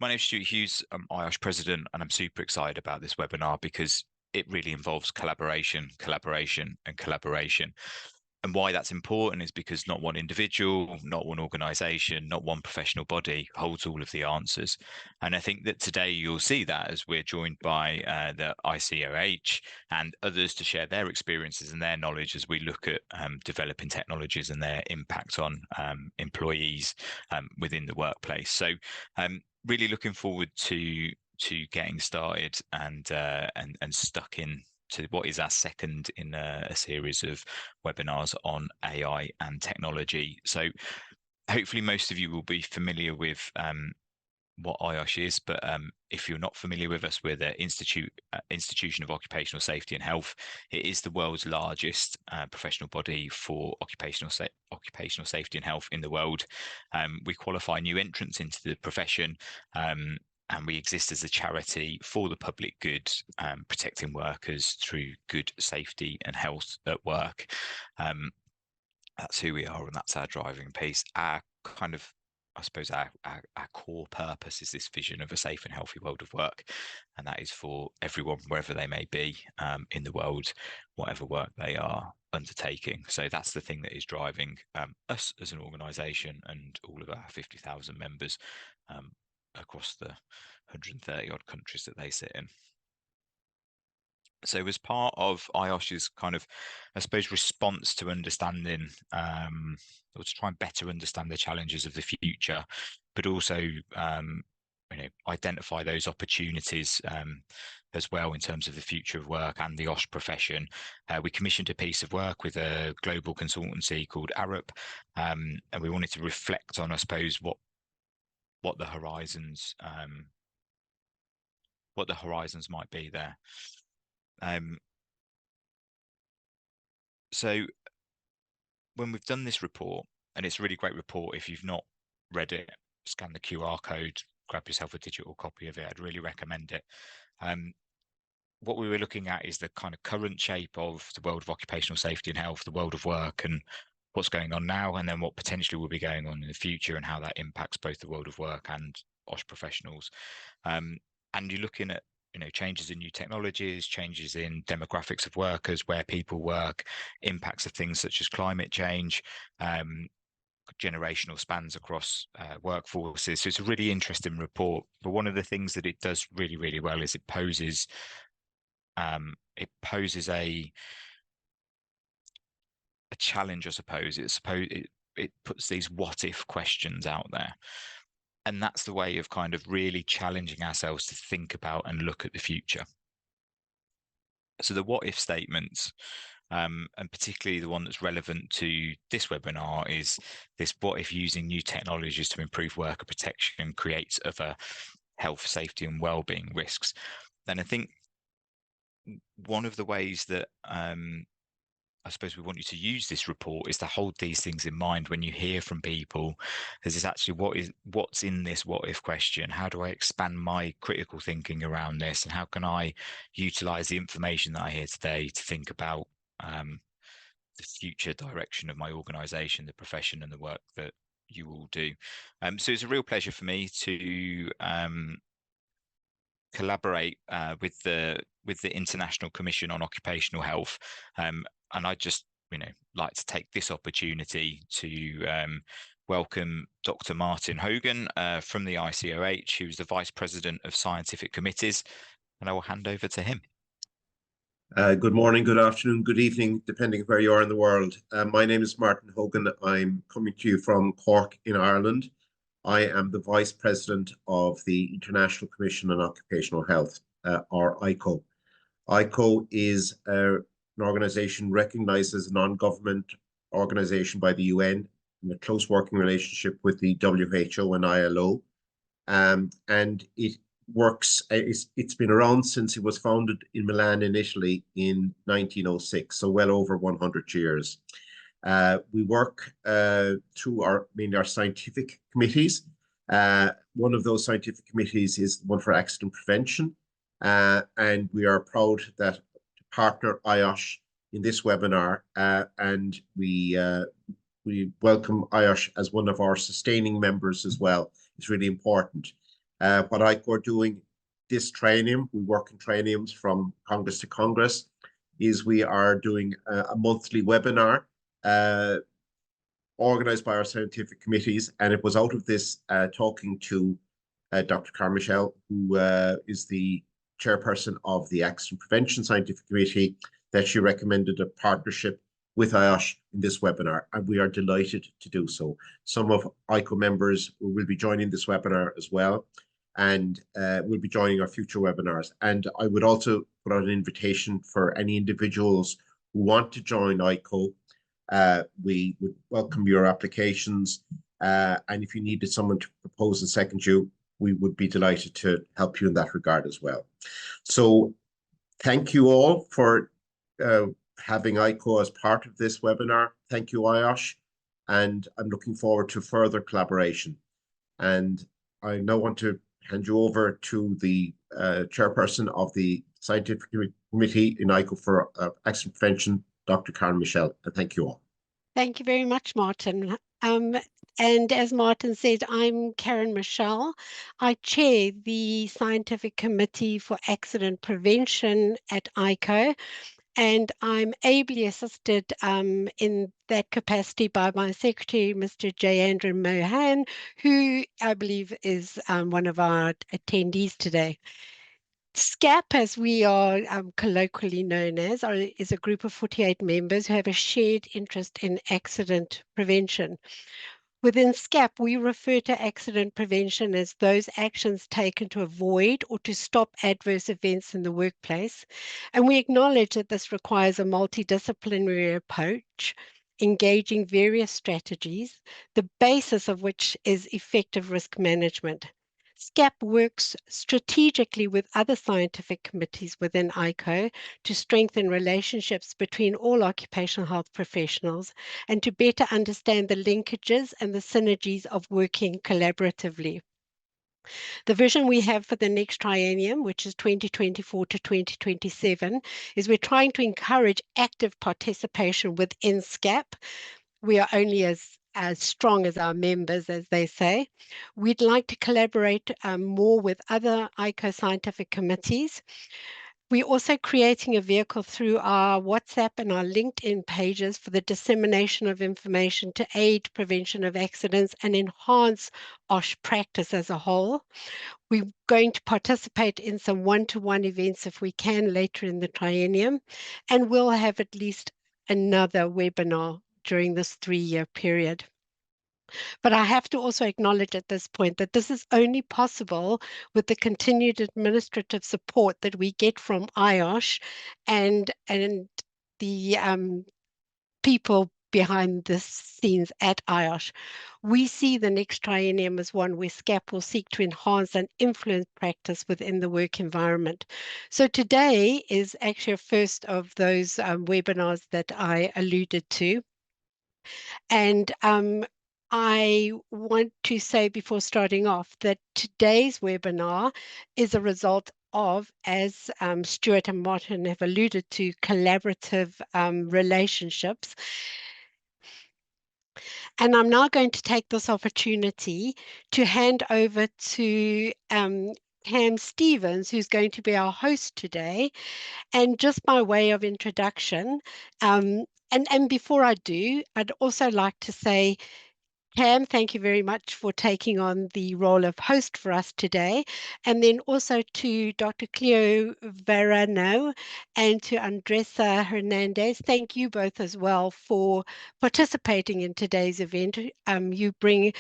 My name is Stuart Hughes. I'm IOSH President, and I'm super excited about this webinar because it really involves collaboration, collaboration, and collaboration. And why that's important is because not one individual, not one organisation, not one professional body holds all of the answers. And I think that today you'll see that as we're joined by the ICOH and others to share their experiences and their knowledge as we look at developing technologies and their impact on employees within the workplace. So really looking forward to getting started and stuck in to what is our second in a series of webinars on AI and technology. So hopefully most of you will be familiar with what IOSH is, but if you're not familiar with us, we're the Institution of Occupational Safety and Health. It is the world's largest professional body for occupational safety and health in the world. We qualify new entrants into the profession, and we exist as a charity for the public good, protecting workers through good safety and health at work. That's who we are, and that's our driving piece. Our kind of, I suppose, our core purpose is this vision of a safe and healthy world of work, and that is for everyone, wherever they may be in the world, whatever work they are undertaking. So that's the thing that is driving us as an organisation and all of our 50,000 members across the 130 odd countries that they sit in. So as part of IOSH's kind of, I suppose, response to understanding or to try and better understand the challenges of the future, but also identify those opportunities as well in terms of the future of work and the OSH profession, we commissioned a piece of work with a global consultancy called Arup, and we wanted to reflect on, I suppose, what the horizons might be there. So when we've done this report, and it's a really great report, if you've not read it, scan the QR code, grab yourself a digital copy of it. I'd really recommend it. What we were looking at is the kind of current shape of the world of occupational safety and health, the world of work, and what's going on now, and then what potentially will be going on in the future, and how that impacts both the world of work and OSH professionals. And you're looking at changes in new technologies, changes in demographics of workers, where people work, impacts of things such as climate change, generational spans across workforces. So it's a really interesting report. But one of the things that it does really, really well is it poses a challenge, I suppose. It puts these what if questions out there. And that's the way of kind of really challenging ourselves to think about and look at the future. So the what if statements, and particularly the one that's relevant to this webinar, is this: what if using new technologies to improve worker protection creates other health, safety and well-being risks? And I think one of the ways that I suppose we want you to use this report is to hold these things in mind when you hear from people. Is this actually what's in this what if question? How do I expand my critical thinking around this? And how can I utilize the information that I hear today to think about the future direction of my organization, the profession and the work that you all do? So it's a real pleasure for me to collaborate with the International Commission on Occupational Health, and I'd just like to take this opportunity to welcome Dr. Martin Hogan from the ICOH, who's the Vice President of Scientific Committees, and I will hand over to him. Good morning, good afternoon, good evening, depending on where you are in the world. My name is Martin Hogan. I'm coming to you from Cork in Ireland. I am the Vice President of the International Commission on Occupational Health, or ICOH. ICOH is an organization recognized as a non-government organization by the UN in a close working relationship with the WHO and ILO. And it works, it's been around since it was founded in Milan in Italy in 1906, so well over 100 years. We work through mainly our scientific committees. One of those scientific committees is one for accident prevention, and we are proud to partner IOSH in this webinar, and we welcome IOSH as one of our sustaining members as well. It's really important. What ICOH are doing this triennium, we work in trienniums from Congress to Congress, is we are doing a monthly webinar organized by our scientific committees. And it was out of this talking to Dr. Carl Michel, who is the chairperson of the Accident Prevention Scientific Committee, that she recommended a partnership with IOSH in this webinar, and we are delighted to do so. Some of ICOH members will be joining this webinar as well, and will be joining our future webinars. And I would also put out an invitation for any individuals who want to join ICOH. We would welcome your applications, and if you needed someone to propose and second you, we would be delighted to help you in that regard as well. So thank you all for having ICOH as part of this webinar. Thank you, IOSH, and I'm looking forward to further collaboration. And I now want to hand you over to the chairperson of the Scientific Committee in ICOH for Accident Prevention, Dr. Karen Michel, and thank you all. Thank you very much, Martin. And as Martin said, I'm Karen Michel. I chair the Scientific Committee for Accident Prevention at ICOH, and I'm ably assisted in that capacity by my secretary, Mr. Jayendra Mohan, who I believe is one of our attendees today. SCAP, as we are colloquially known as, is a group of 48 members who have a shared interest in accident prevention. Within SCAP, we refer to accident prevention as those actions taken to avoid or to stop adverse events in the workplace. And we acknowledge that this requires a multidisciplinary approach, engaging various strategies, the basis of which is effective risk management. SCAP works strategically with other scientific committees within ICOH to strengthen relationships between all occupational health professionals and to better understand the linkages and the synergies of working collaboratively. The vision we have for the next triennium, which is 2024 to 2027, is we're trying to encourage active participation within SCAP. We are only as strong as our members, as they say. We'd like to collaborate more with other ICOH scientific committees. We're also creating a vehicle through our WhatsApp and our LinkedIn pages for the dissemination of information to aid prevention of accidents and enhance OSH practice as a whole. We're going to participate in some one-to-one events if we can later in the triennium, and we'll have at least another webinar during this 3-year period. But I have to also acknowledge at this point that this is only possible with the continued administrative support that we get from IOSH and the people behind the scenes at IOSH. We see the next triennium as one where SCAP will seek to enhance and influence practice within the work environment. So today is actually a first of those webinars that I alluded to. And I want to say before starting off that today's webinar is a result of, as Stuart and Martin have alluded to, collaborative relationships. And I'm now going to take this opportunity to hand over to Cam Stevens, who's going to be our host today. And just by way of introduction, and before I do, I'd also like to say, Cam, thank you very much for taking on the role of host for us today. And then also to Dr. Cleo Varano and to Andressa Hernandez, thank you both as well for participating in today's event. You bring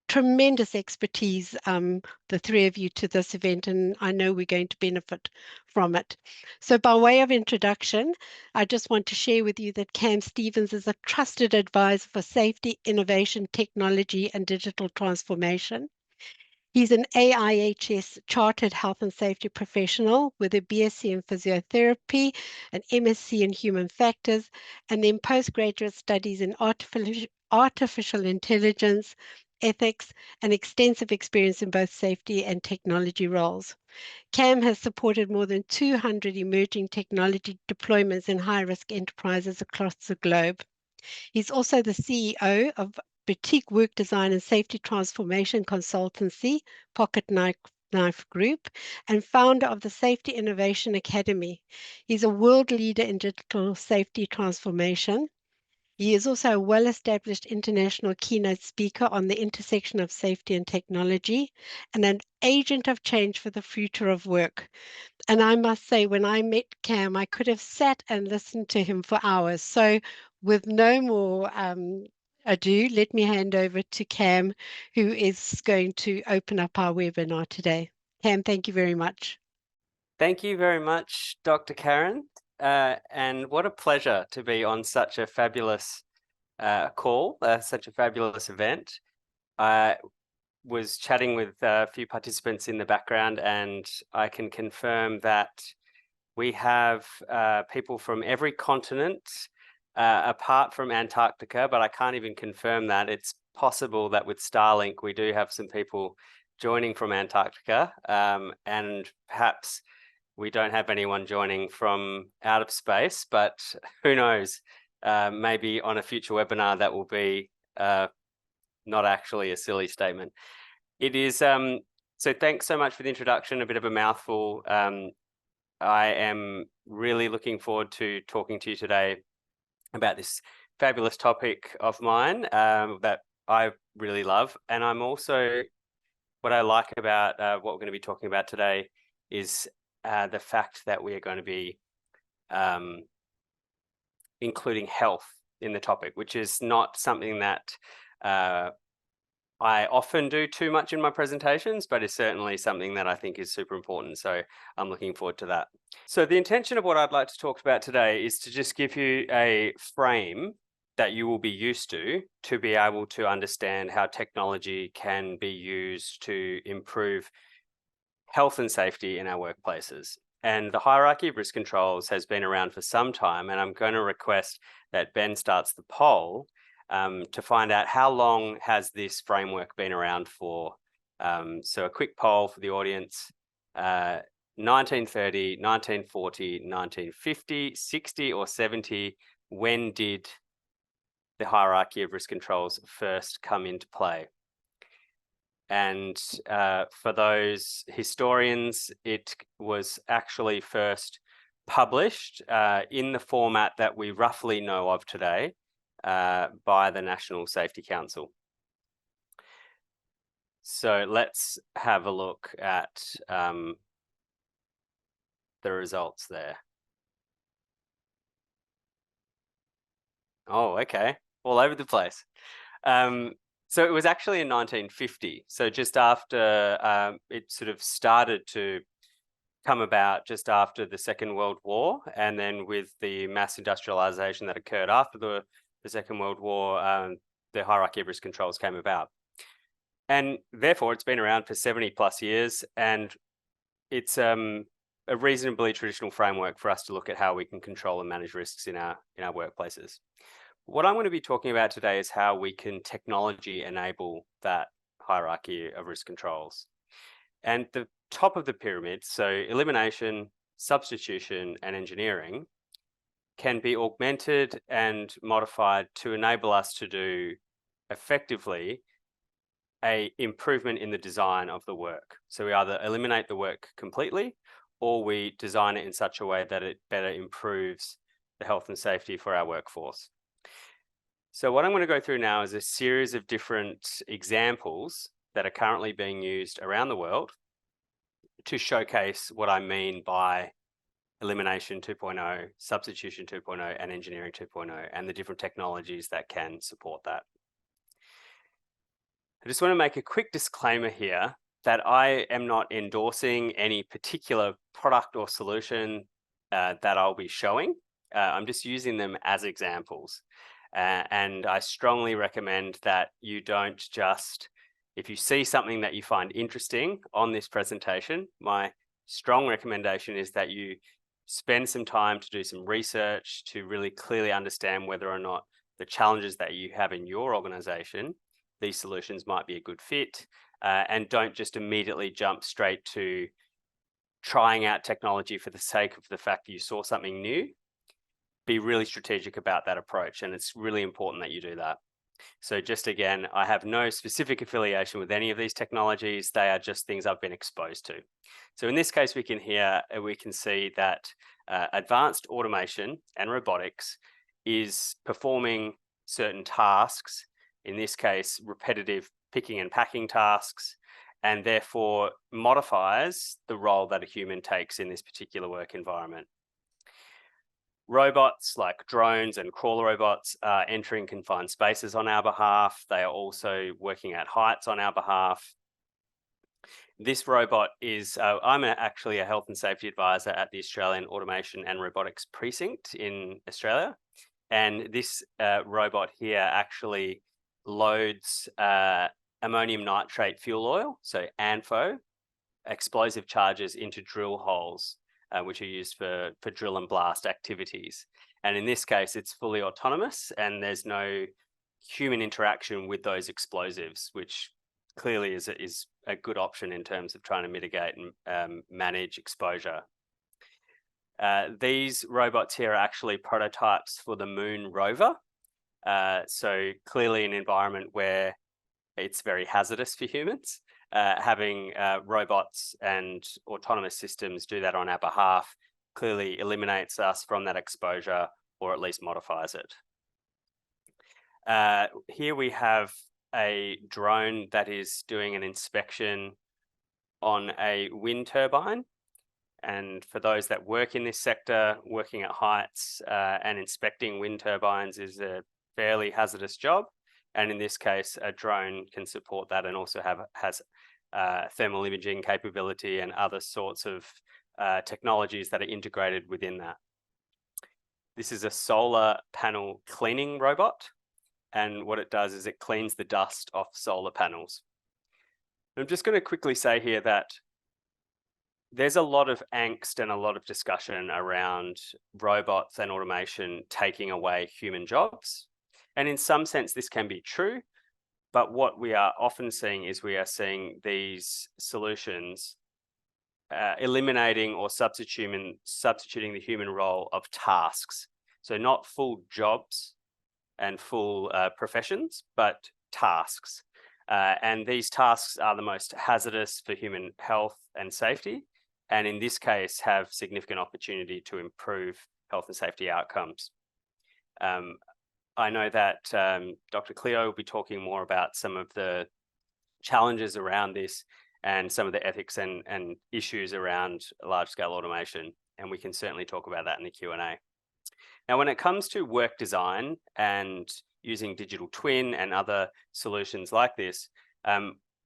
tremendous expertise, the three of you, to this event, and I know we're going to benefit from it. So by way of introduction, I just want to share with you that Cam Stevens is a trusted advisor for safety, innovation, technology, and digital transformation. He's an AIHS Chartered Health and Safety Professional with a BSc in Physiotherapy, an MSc in Human Factors, and then postgraduate studies in artificial intelligence, ethics, and extensive experience in both safety and technology roles. Cam has supported more than 200 emerging technology deployments in high-risk enterprises across the globe. He's also the CEO of boutique work design and safety transformation consultancy, Pocketknife Group, and founder of the Safety Innovation Academy. He's a world leader in digital safety transformation. He is also a well-established international keynote speaker on the intersection of safety and technology, and an agent of change for the future of work. And I must say, when I met Cam, I could have sat and listened to him for hours. So with no more ado, let me hand over to Cam, who is going to open up our webinar today. Cam, thank you very much. Thank you very much, Dr. Karen. And what a pleasure to be on such a fabulous call, such a fabulous event. I was chatting with a few participants in the background, and I can confirm that we have people from every continent apart from Antarctica, but I can't even confirm that. It's possible that with Starlink, we do have some people joining from Antarctica, and perhaps we don't have anyone joining from out of space, but who knows? Maybe on a future webinar that will be not actually a silly statement. It is, so thanks so much for the introduction, a bit of a mouthful. I am really looking forward to talking to you today about this fabulous topic of mine that I really love. And I'm also, what I like about what we're going to be talking about today is the fact that we are going to be including health in the topic, which is not something that I often do too much in my presentations, but is certainly something that I think is super important. So I'm looking forward to that. So the intention of what I'd like to talk about today is to just give you a frame that you will be used to be able to understand how technology can be used to improve health and safety in our workplaces. And the hierarchy of risk controls has been around for some time, and I'm going to request that Ben starts the poll to find out how long has this framework been around for. So a quick poll for the audience, 1930, 1940, 1950, 60 or 70, when did the hierarchy of risk controls first come into play? And for those historians, it was actually first published in the format that we roughly know of today by the National Safety Council. So let's have a look at the results there. Oh, okay, all over the place. So it was actually in 1950. So just after it sort of started to come about just after the Second World War, and then with the mass industrialization that occurred after the Second World War, the hierarchy of risk controls came about. And therefore, it's been around for 70 plus years, and it's a reasonably traditional framework for us to look at how we can control and manage risks in our workplaces. What I'm going to be talking about today is how we can technology enable that hierarchy of risk controls. And the top of the pyramid, so elimination, substitution, and engineering, can be augmented and modified to enable us to do effectively an improvement in the design of the work. So we either eliminate the work completely, or we design it in such a way that it better improves the health and safety for our workforce. So what I'm going to go through now is a series of different examples that are currently being used around the world to showcase what I mean by elimination 2.0, substitution 2.0, and engineering 2.0, and the different technologies that can support that. I just want to make a quick disclaimer here that I am not endorsing any particular product or solution that I'll be showing. I'm just using them as examples. And I strongly recommend that you don't just, if you see something that you find interesting on this presentation, my strong recommendation is that you spend some time to do some research to really clearly understand whether or not the challenges that you have in your organization, these solutions might be a good fit, and don't just immediately jump straight to trying out technology for the sake of the fact that you saw something new. Be really strategic about that approach, and it's really important that you do that. So just again, I have no specific affiliation with any of these technologies. They are just things I've been exposed to. So in this case, we can see that advanced automation and robotics is performing certain tasks, in this case, repetitive picking and packing tasks, and therefore modifies the role that a human takes in this particular work environment. Robots like drones and crawler robots are entering confined spaces on our behalf. They are also working at heights on our behalf. This robot is, I'm actually a health and safety advisor at the Australian Automation and Robotics Precinct in Australia. And this robot here actually loads ammonium nitrate fuel oil, so ANFO, explosive charges into drill holes, which are used for drill and blast activities. And in this case, it's fully autonomous and there's no human interaction with those explosives, which clearly is a good option in terms of trying to mitigate and manage exposure. These robots here are actually prototypes for the Moon rover. So clearly an environment where it's very hazardous for humans. Having robots and autonomous systems do that on our behalf clearly eliminates us from that exposure, or at least modifies it. Here we have a drone that is doing an inspection on a wind turbine. And for those that work in this sector, working at heights and inspecting wind turbines is a fairly hazardous job. And in this case, a drone can support that and also has thermal imaging capability and other sorts of technologies that are integrated within that. This is a solar panel cleaning robot. And what it does is it cleans the dust off solar panels. I'm just going to quickly say here that there's a lot of angst and a lot of discussion around robots and automation taking away human jobs. And in some sense, this can be true. But what we are often seeing is we are seeing these solutions eliminating or substituting the human role of tasks. So not full jobs and full professions, but tasks. And these tasks are the most hazardous for human health and safety. And in this case, have significant opportunity to improve health and safety outcomes. I know that Dr. Cleo will be talking more about some of the challenges around this and some of the ethics and issues around large-scale automation, and we can certainly talk about that in the Q&A. Now, when it comes to work design and using digital twin and other solutions like this,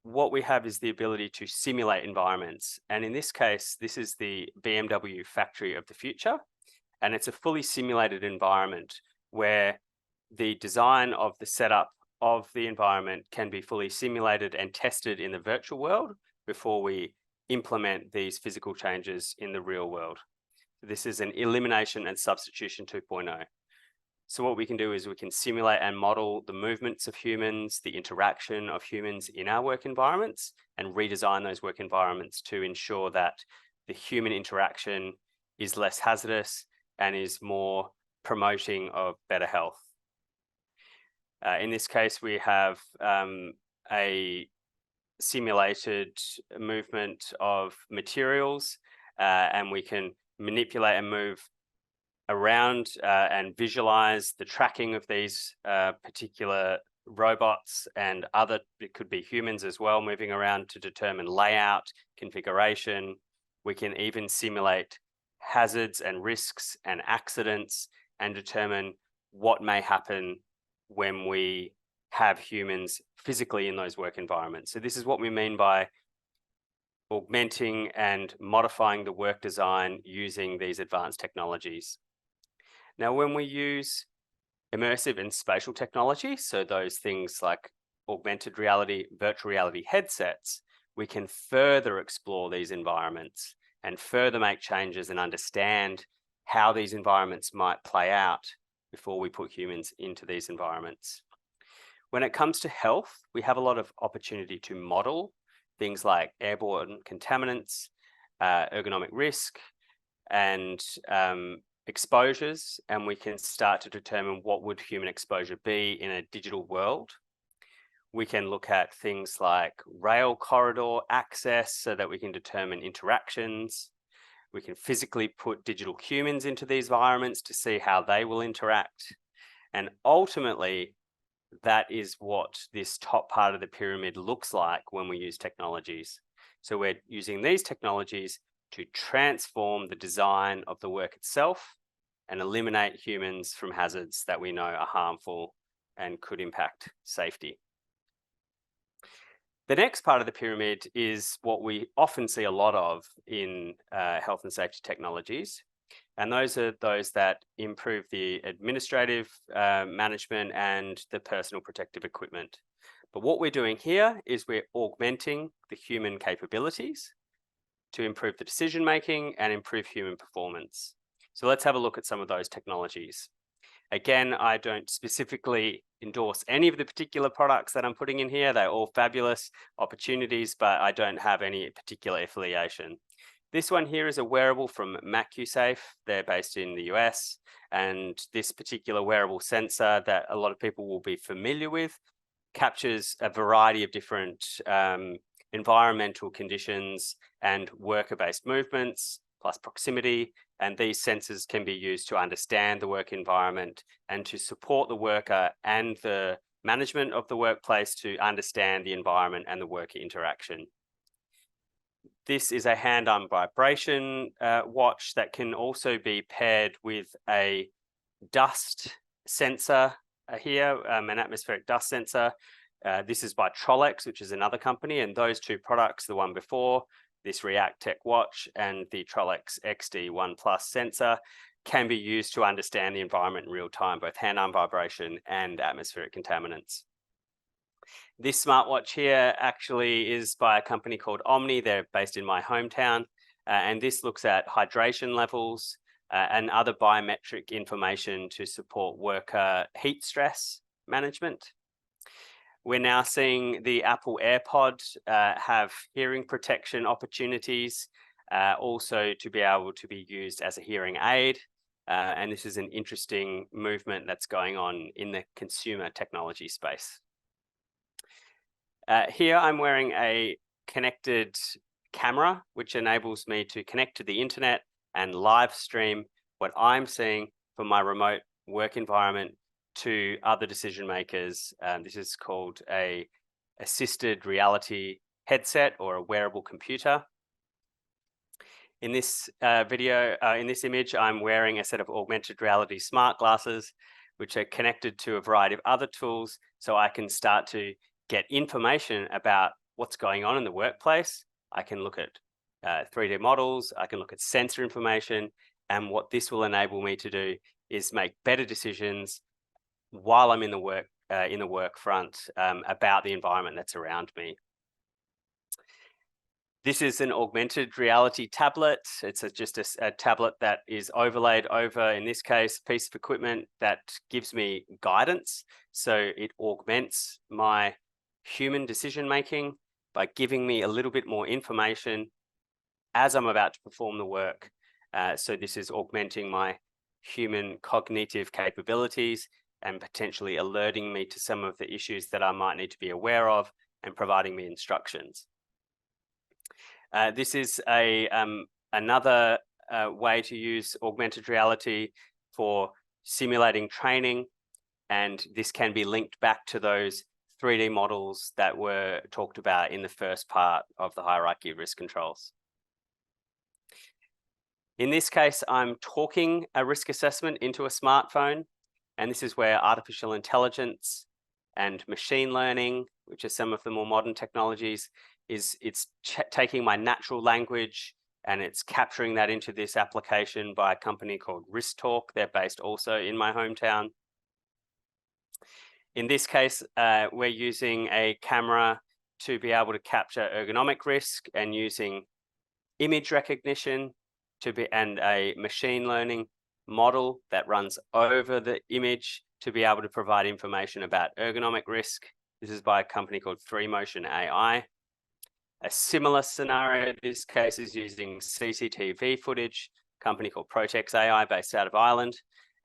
what we have is the ability to simulate environments. And in this case, this is the BMW factory of the future, and it's a fully simulated environment where the design of the setup of the environment can be fully simulated and tested in the virtual world before we implement these physical changes in the real world. This is an elimination and substitution 2.0. So what we can do is we can simulate and model the movements of humans, the interaction of humans in our work environments, and redesign those work environments to ensure that the human interaction is less hazardous and is more promoting of better health. In this case, we have a simulated movement of materials, and we can manipulate and move around and visualize the tracking of these particular robots and other, it could be humans as well, moving around to determine layout, configuration. We can even simulate hazards and risks and accidents and determine what may happen when we have humans physically in those work environments. So this is what we mean by augmenting and modifying the work design using these advanced technologies. Now, when we use immersive and spatial technology, so those things like augmented reality, virtual reality headsets, we can further explore these environments and further make changes and understand how these environments might play out before we put humans into these environments. When it comes to health, we have a lot of opportunity to model things like airborne contaminants, ergonomic risk, and exposures, and we can start to determine what would human exposure be in a digital world. We can look at things like rail corridor access so that we can determine interactions. We can physically put digital humans into these environments to see how they will interact. And ultimately, that is what this top part of the pyramid looks like when we use technologies. So we're using these technologies to transform the design of the work itself and eliminate humans from hazards that we know are harmful and could impact safety. The next part of the pyramid is what we often see a lot of in health and safety technologies. And those are those that improve the administrative management and the personal protective equipment. But what we're doing here is we're augmenting the human capabilities to improve the decision making and improve human performance. So let's have a look at some of those technologies. Again, I don't specifically endorse any of the particular products that I'm putting in here. They're all fabulous opportunities, but I don't have any particular affiliation. This one here is a wearable from MacuSafe. They're based in the US. And this particular wearable sensor that a lot of people will be familiar with captures a variety of different environmental conditions and worker-based movements, plus proximity. And these sensors can be used to understand the work environment and to support the worker and the management of the workplace to understand the environment and the worker interaction. This is a hand-arm vibration watch that can also be paired with a dust sensor here, an atmospheric dust sensor. This is by Trolex, which is another company, and those two products, the one before, this React Tech watch and the Trolex XD1 Plus sensor, can be used to understand the environment in real time, both hand-arm vibration and atmospheric contaminants. This smartwatch here actually is by a company called Omni. They're based in my hometown, and this looks at hydration levels and other biometric information to support worker heat stress management. We're now seeing the Apple AirPod have hearing protection opportunities, also to be able to be used as a hearing aid. And this is an interesting movement that's going on in the consumer technology space. Here I'm wearing a connected camera, which enables me to connect to the internet and live stream what I'm seeing from my remote work environment to other decision makers. This is called a assisted reality headset or a wearable computer. In this in this image, I'm wearing a set of augmented reality smart glasses, which are connected to a variety of other tools, so I can start to get information about what's going on in the workplace. I can look at 3D models, I can look at sensor information, and what this will enable me to do is make better decisions while I'm in the work front about the environment that's around me. This is an augmented reality tablet. It's just a tablet that is overlaid over, in this case, a piece of equipment that gives me guidance. So it augments my human decision making by giving me a little bit more information as I'm about to perform the work. So this is augmenting my human cognitive capabilities and potentially alerting me to some of the issues that I might need to be aware of and providing me instructions. This is another way to use augmented reality for simulating training, and this can be linked back to those 3D models that were talked about in the first part of the hierarchy of risk controls. In this case, I'm talking a risk assessment into a smartphone, and this is where artificial intelligence and machine learning, which are some of the more modern technologies, it's taking my natural language and it's capturing that into this application by a company called RiskTalk. They're based also in my hometown. In this case, we're using a camera to be able to capture ergonomic risk and using image recognition and a machine learning model that runs over the image to be able to provide information about ergonomic risk. This is by a company called 3Motion AI. A similar scenario in this case is using CCTV footage company called Protex AI based out of Ireland,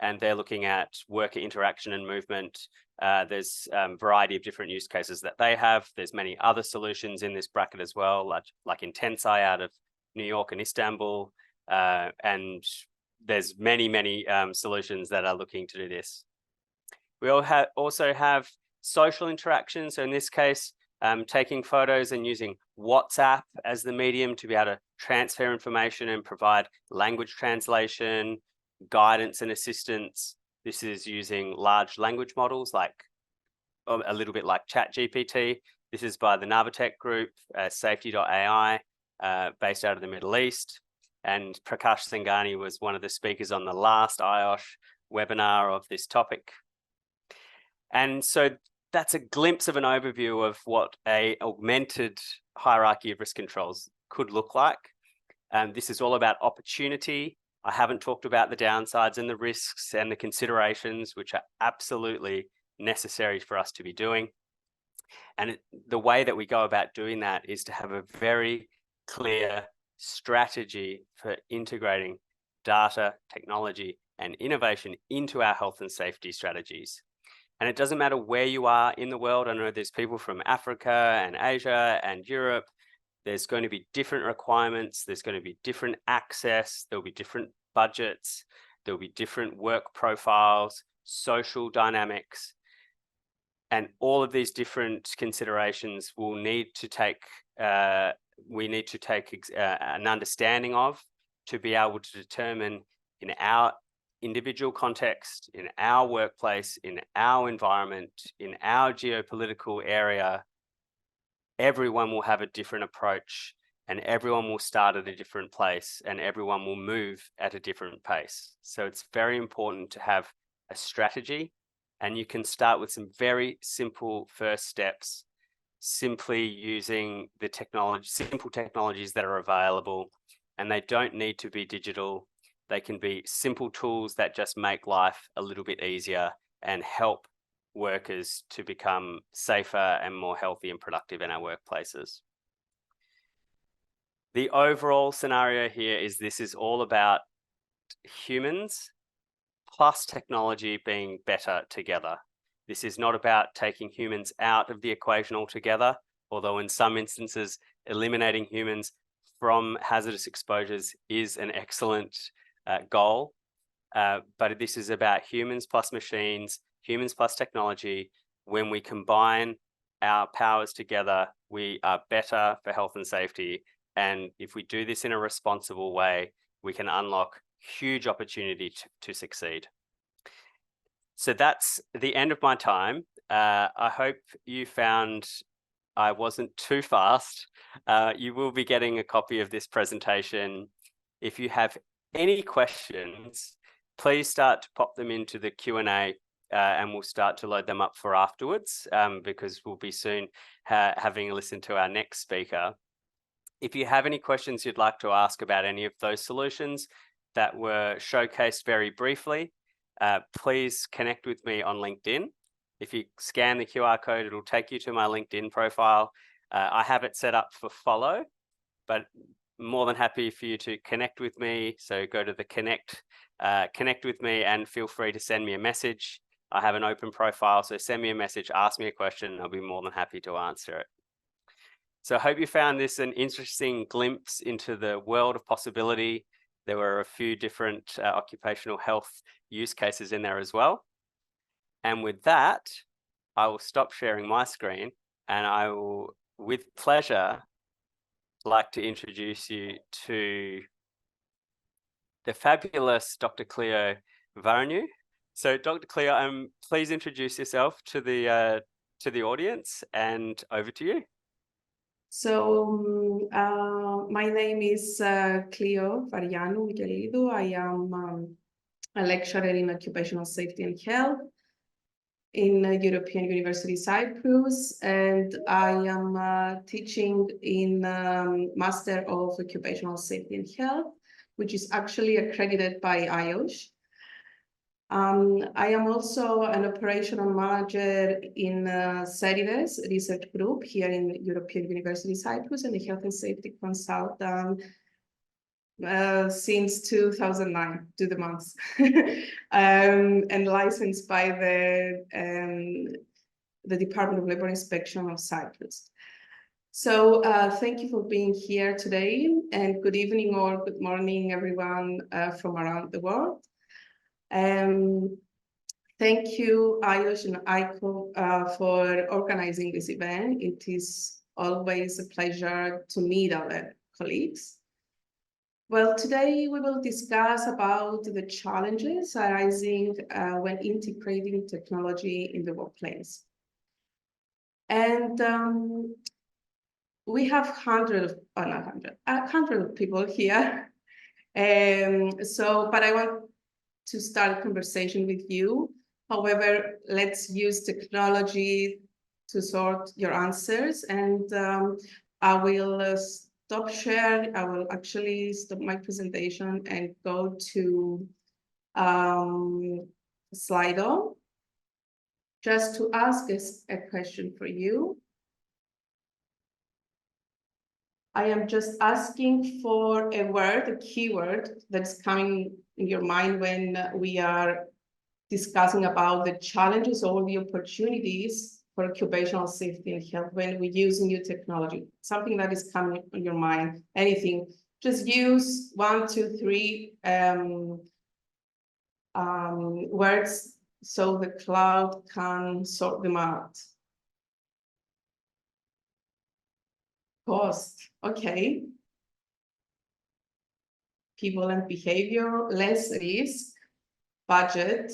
and they're looking at worker interaction and movement. There's a variety of different use cases that they have. There's many other solutions in this bracket as well, like Intensai out of New York and Istanbul, and there's many solutions that are looking to do this. We also have social interaction. So in this case, taking photos and using WhatsApp as the medium to be able to transfer information and provide language translation, guidance and assistance. This is using large language models like a little bit like ChatGPT. This is by the Navatech group, safety.ai, based out of the Middle East. And Prakash Singani was one of the speakers on the last IOSH webinar of this topic. And so that's a glimpse of an overview of what an augmented hierarchy of risk controls could look like. This is all about opportunity. I haven't talked about the downsides and the risks and the considerations, which are absolutely necessary for us to be doing. And the way that we go about doing that is to have a very clear strategy for integrating data, technology, and innovation into our health and safety strategies. And it doesn't matter where you are in the world. I know there's people from Africa and Asia and Europe. There's going to be different requirements. There's going to be different access. There'll be different budgets. There'll be different work profiles, social dynamics. And all of these different considerations will need to take, we need to take an understanding of to be able to determine in our individual context, in our workplace, in our environment, in our geopolitical area, everyone will have a different approach and everyone will start at a different place and everyone will move at a different pace. So it's very important to have a strategy, and you can start with some very simple first steps, simply using the technology, simple technologies that are available, and they don't need to be digital. They can be simple tools that just make life a little bit easier and help workers to become safer and more healthy and productive in our workplaces. The overall scenario here is this is all about humans plus technology being better together. This is not about taking humans out of the equation altogether, although in some instances, eliminating humans from hazardous exposures is an excellent goal. But this is about humans plus machines, humans plus technology. When we combine our powers together, we are better for health and safety. And if we do this in a responsible way, we can unlock huge opportunity to succeed. So that's the end of my time. I hope you found I wasn't too fast. You will be getting a copy of this presentation. If you have any questions, please start to pop them into the Q&A and we'll start to load them up for afterwards, because we'll be soon having a listen to our next speaker. If you have any questions you'd like to ask about any of those solutions that were showcased very briefly, please connect with me on LinkedIn. If you scan the QR code, it'll take you to my LinkedIn profile. I have it set up for follow, but more than happy for you to connect with me. So go to the connect with me and feel free to send me a message. I have an open profile, so send me a message, ask me a question, and I'll be more than happy to answer it. So I hope you found this an interesting glimpse into the world of possibility. There were a few different occupational health use cases in there as well. And with that, I will stop sharing my screen and I will, with pleasure, like to introduce you to the fabulous Dr. Cleo Varanu. So Dr. Cleo, please introduce yourself to the audience and over to you. So my name is Cleo Varanu. I am a lecturer in occupational safety and health in European University Cyprus, and I am teaching in Master of Occupational Safety and Health, which is actually accredited by IOSH. I am also an operational manager in CERIDES research group here in European University Cyprus, and a health and safety consultant since 2009, do the months, and licensed by the Department of Labor Inspection of Cyprus. So thank you for being here today, and good evening or good morning, everyone from around the world. Thank you, IOSH and ICOH, for organizing this event. It is always a pleasure to meet our colleagues. Well, today we will discuss about the challenges arising when integrating technology in the workplace. And we have hundreds of people here. But I want to start a conversation with you. However, let's use technology to sort your answers, and I will stop sharing. I will actually stop my presentation and go to Slido just to ask us a question for you. I am just asking for a word, a keyword that's coming in your mind when we are discussing about the challenges or the opportunities for occupational safety and health when we use new technology. Something that is coming in your mind, anything. Just use 1, 2, 3 words so the cloud can sort them out. Cost, okay. People and behavior, less risk, budget,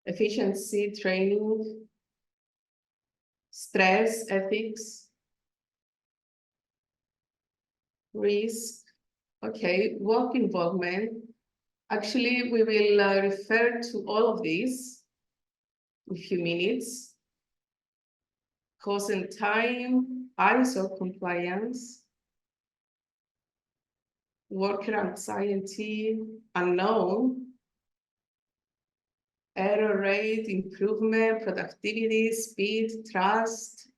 efficiency, training, stress, ethics, risk, okay, work involvement. Actually, we will refer to all of these in a few minutes. Cost and time, ISO compliance, worker anxiety, unknown, error rate, improvement, productivity, speed, trust.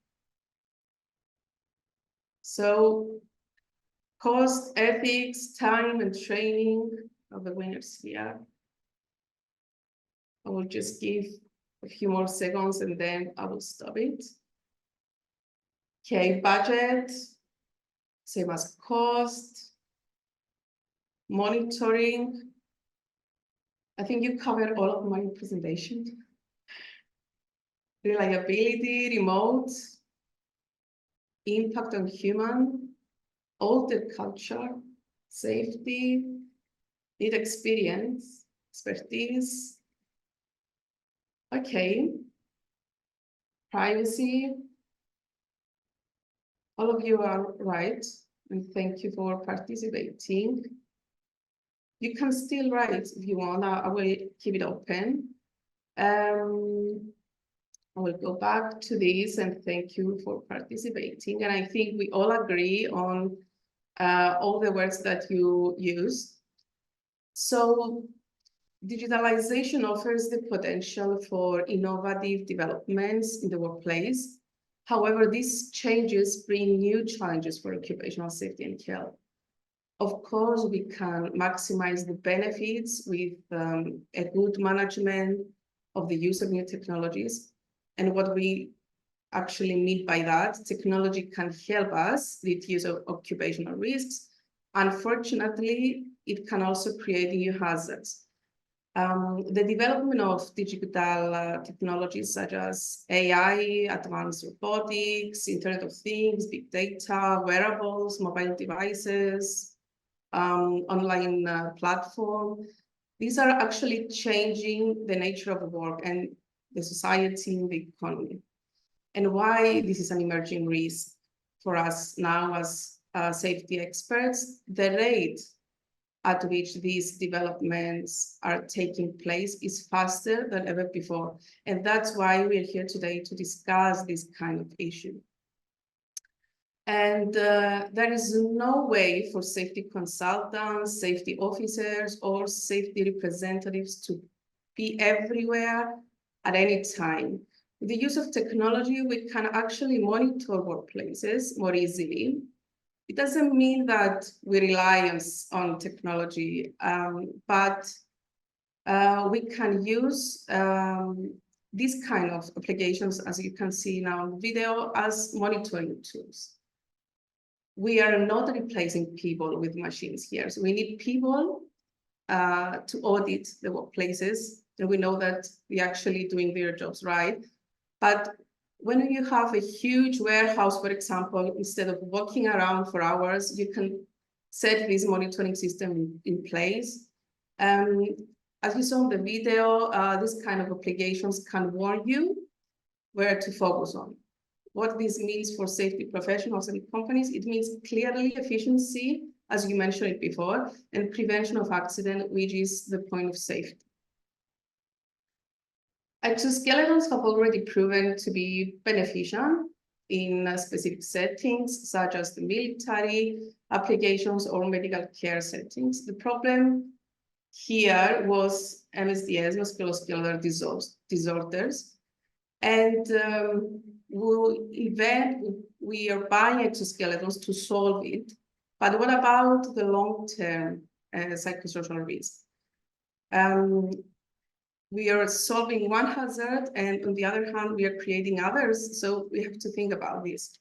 So cost, ethics, time, and training are the winners here. I will just give a few more seconds and then I will stop it. Okay, budget, same as cost, monitoring. I think you covered all of my presentation. Reliability, remote, impact on human, altered culture, safety, need experience, expertise. Okay, privacy. All of you are right, and thank you for participating. You can still write if you want. I will keep it open. I will go back to this and thank you for participating. And I think we all agree on all the words that you used. So digitalization offers the potential for innovative developments in the workplace. However, these changes bring new challenges for occupational safety and health. Of course, we can maximize the benefits with a good management of the use of new technologies. And what we actually mean by that, technology can help us reduce occupational risks. Unfortunately, it can also create new hazards. The development of digital technologies such as AI, advanced robotics, Internet of Things, big data, wearables, mobile devices, online platform. These are actually changing the nature of work and the society and the economy. And why this is an emerging risk for us now as safety experts, the rate at which these developments are taking place is faster than ever before. And that's why we're here today to discuss this kind of issue. And there is no way for safety consultants, safety officers, or safety representatives to be everywhere at any time. With the use of technology, we can actually monitor workplaces more easily. It doesn't mean that we rely on technology, but we can use these kind of applications, as you can see now in the video, as monitoring tools. We are not replacing people with machines here. So we need people to audit the workplaces. And we know that we're actually doing their jobs right. But when you have a huge warehouse, for example, instead of walking around for hours, you can set this monitoring system in place. As you saw in the video, this kind of applications can warn you where to focus on. What this means for safety professionals and companies, it means clearly efficiency, as you mentioned it before, and prevention of accident, which is the point of safety. Exoskeletons have already proven to be beneficial in specific settings, such as the military applications or medical care settings. The problem here was MSDS, musculoskeletal disorders. And we are buying exoskeletons to solve it. But what about the long-term psychosocial risk? We are solving one hazard, and on the other hand, we are creating others. So we have to think about this.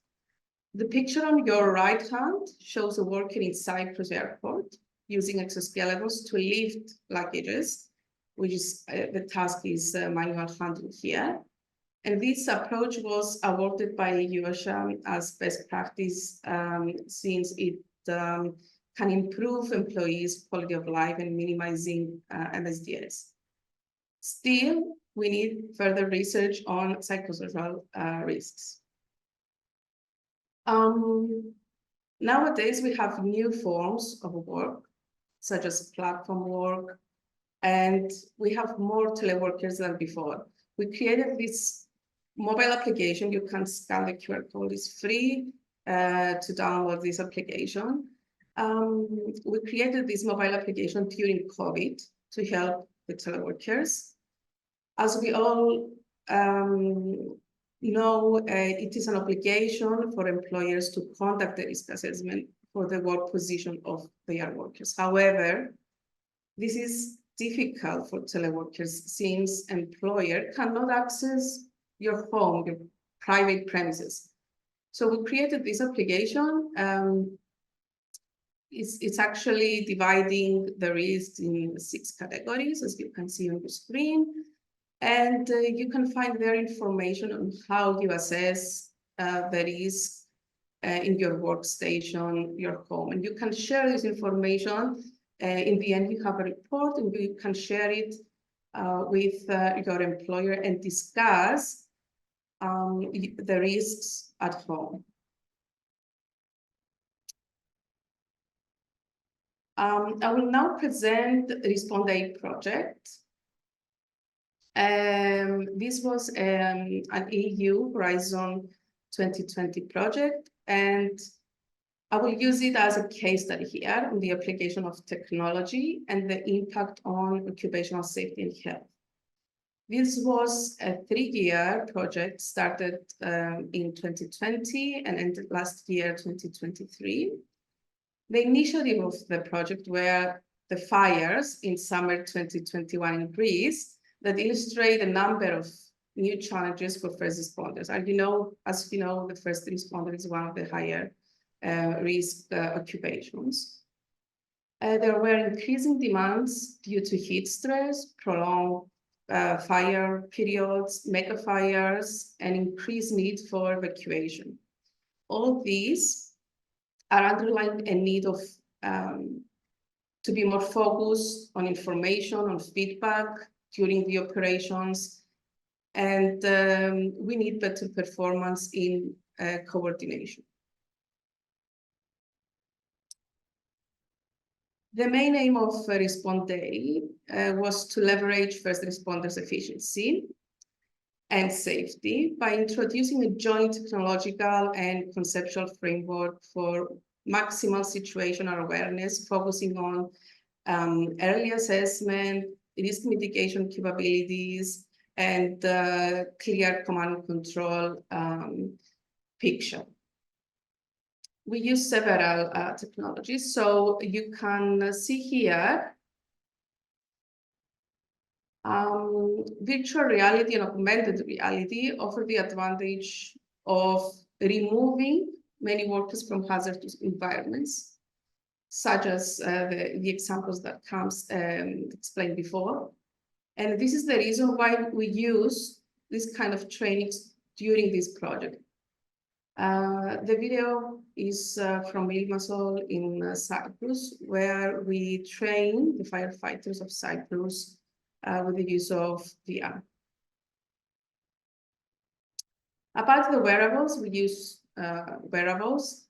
The picture on your right hand shows a worker in Cyprus airport using exoskeletons to lift luggages, which is the task is manual handling here. And this approach was awarded by IOSH as best practice since it can improve employees' quality of life and minimizing MSDS. Still, we need further research on psychosocial risks. Nowadays, we have new forms of work, such as platform work, and we have more teleworkers than before. We created this mobile application. You can scan the QR code. It's free to download this application. We created this mobile application during COVID to help the teleworkers. As we all know, it is an obligation for employers to conduct the risk assessment for the work position of their workers. However, this is difficult for teleworkers since employer cannot access your home, your private premises. So we created this application. It's actually dividing the risk in 6 categories, as you can see on the screen. And you can find their information on how you assess the risk in your workstation, your home. And you can share this information. In the end, you have a report, and you can share it with your employer and discuss the risks at home. I will now present the Respond A project. This was an EU Horizon 2020 project, and I will use it as a case study here on the application of technology and the impact on occupational safety and health. This was a 3-year project started in 2020 and ended last year, 2023. The initiative of the project were the fires in summer 2021 in Greece that illustrate a number of new challenges for first responders. As you know, the first responder is one of the higher risk occupations. There were increasing demands due to heat stress, prolonged fire periods, mega fires, and increased need for evacuation. All these are underlying a need of to be more focused on information, on feedback during the operations, and we need better performance in coordination. The main aim of Respond A was to leverage first responders' efficiency and safety by introducing a joint technological and conceptual framework for maximal situational awareness, focusing on early assessment, risk mitigation capabilities, and clear command and control picture. we use several technologies. So you can see here virtual reality and augmented reality offer the advantage of removing many workers from hazardous environments, such as the examples that comes explained before. And this is the reason why we use this kind of trainings during this project. The video is from Limassol in Cyprus, where we train the firefighters of Cyprus with the use of VR. About the wearables, we use wearables.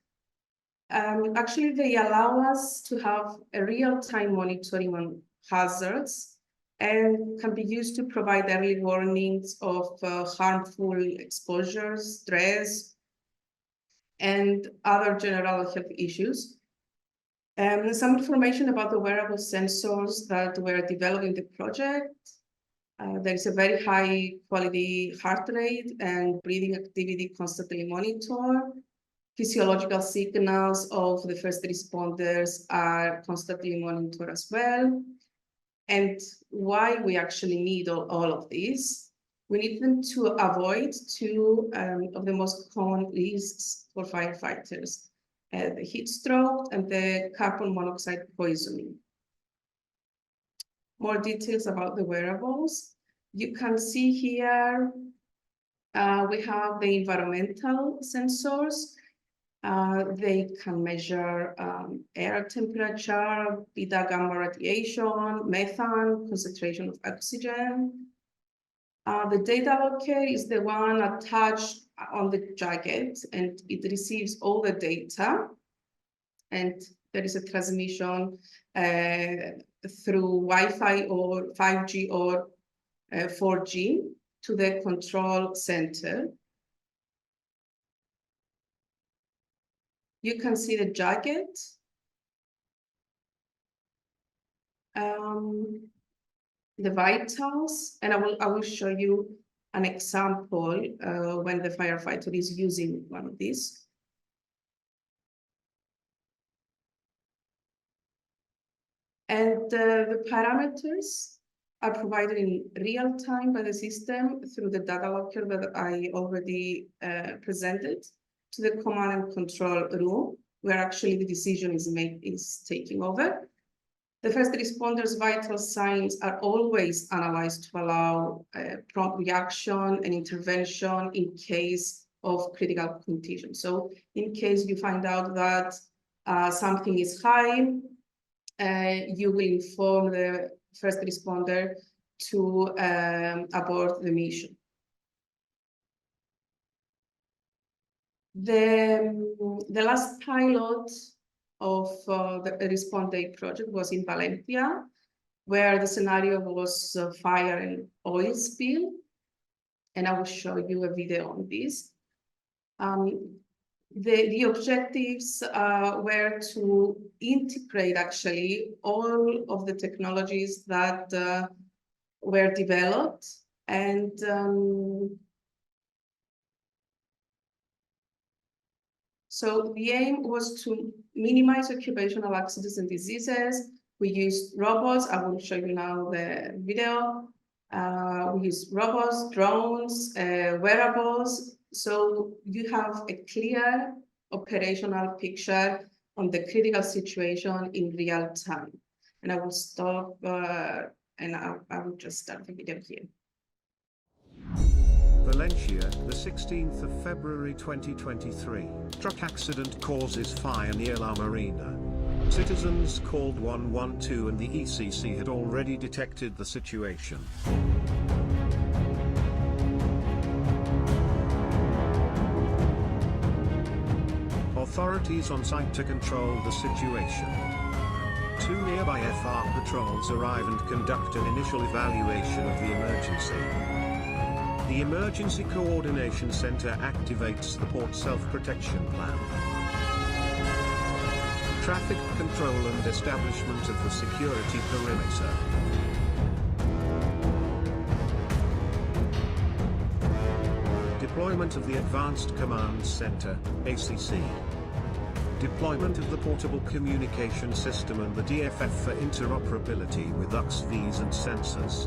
Actually, they allow us to have a real-time monitoring on hazards and can be used to provide early warnings of harmful exposures, stress, and other general health issues. Some information about the wearable sensors that were developed in the project. There is a very high quality heart rate and breathing activity constantly monitored. Physiological signals of the first responders are constantly monitored as well. And why we actually need all of this? We need them to avoid two of the most common risks for firefighters, the heat stroke and the carbon monoxide poisoning. More details about the wearables. You can see here, we have the environmental sensors. They can measure air temperature, beta gamma radiation, methane, concentration of oxygen. The data locker is the one attached on the jacket, and it receives all the data. And there is a transmission through Wi-Fi or 5G or 4G to the control center. You can see the jacket. The vitals, and I will show you an example when the firefighter is using one of these. And the parameters are provided in real time by the system through the data locker that I already presented to the command and control room, where actually the decision is taking over. The first responders' vital signs are always analyzed to allow prompt reaction and intervention in case of critical conditions. So in case you find out that something is high, you will inform the first responder to abort the mission. The last pilot of the Respond Day project was in Valencia, where the scenario was fire and oil spill. And I will show you a video on this. The objectives were to integrate actually all of the technologies that were developed, and so the aim was to minimize occupational accidents and diseases. We used robots. I will show you now the video. We used robots, drones, wearables. So you have a clear operational picture on the critical situation in real time. And I will stop and I will just start the video here. Valencia, the 16th of February 2023. Truck accident causes fire near La Marina. Citizens called 112 and the ECC had already detected the situation. Authorities on site to control the situation. 2 nearby FR patrols arrive and conduct an initial evaluation of the emergency. The Emergency Coordination Center activates the port self-protection plan. Traffic control and establishment of the security perimeter. Deployment of the Advanced Command Center, ACC. Deployment of the portable communication system and the DFF for interoperability with UXVs and sensors.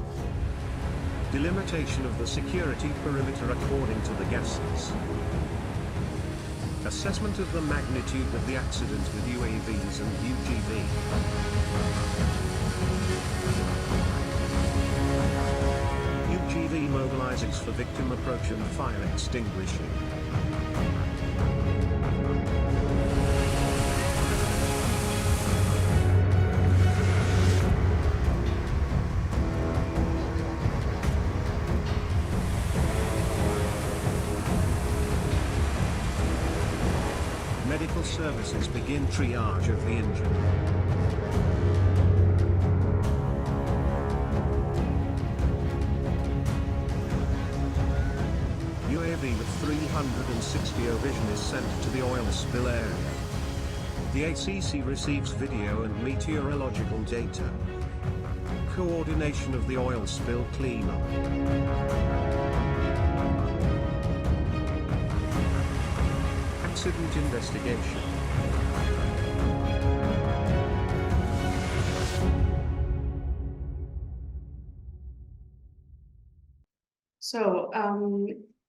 Delimitation of the security perimeter according to the gases. Assessment of the magnitude of the accident with UAVs and UGV. UGV mobilizes for victim approach and fire extinguishing. Medical services begin triage of the injured. UAV with 360 vision is sent to the oil spill area. The ACC receives video and meteorological data. Coordination of the oil spill cleanup. Accident investigation. So,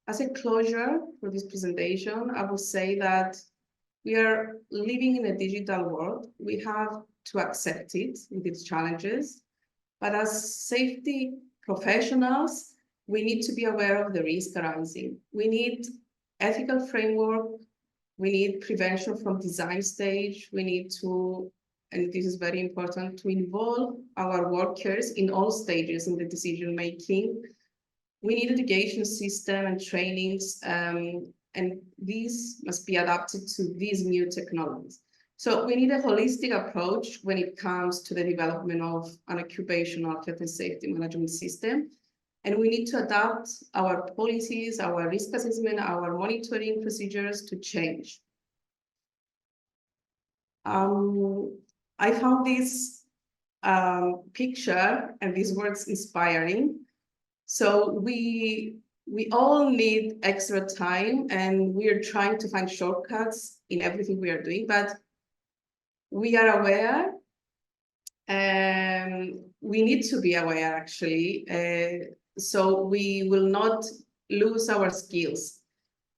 as a closure for this presentation, I would say that we are living in a digital world. We have to accept it with its challenges, but as safety professionals, we need to be aware of the risk arising. We need ethical framework. We need prevention from design stage. We need to, and this is very important, to involve our workers in all stages in the decision making. We need education system and trainings, and these must be adapted to these new technologies. So we need a holistic approach when it comes to the development of an occupational health and safety management system. And we need to adapt our policies, our risk assessment, our monitoring procedures to change. I found this picture and these words inspiring. So we all need extra time, and we are trying to find shortcuts in everything we are doing, but we are aware, and we need to be aware actually, so we will not lose our skills.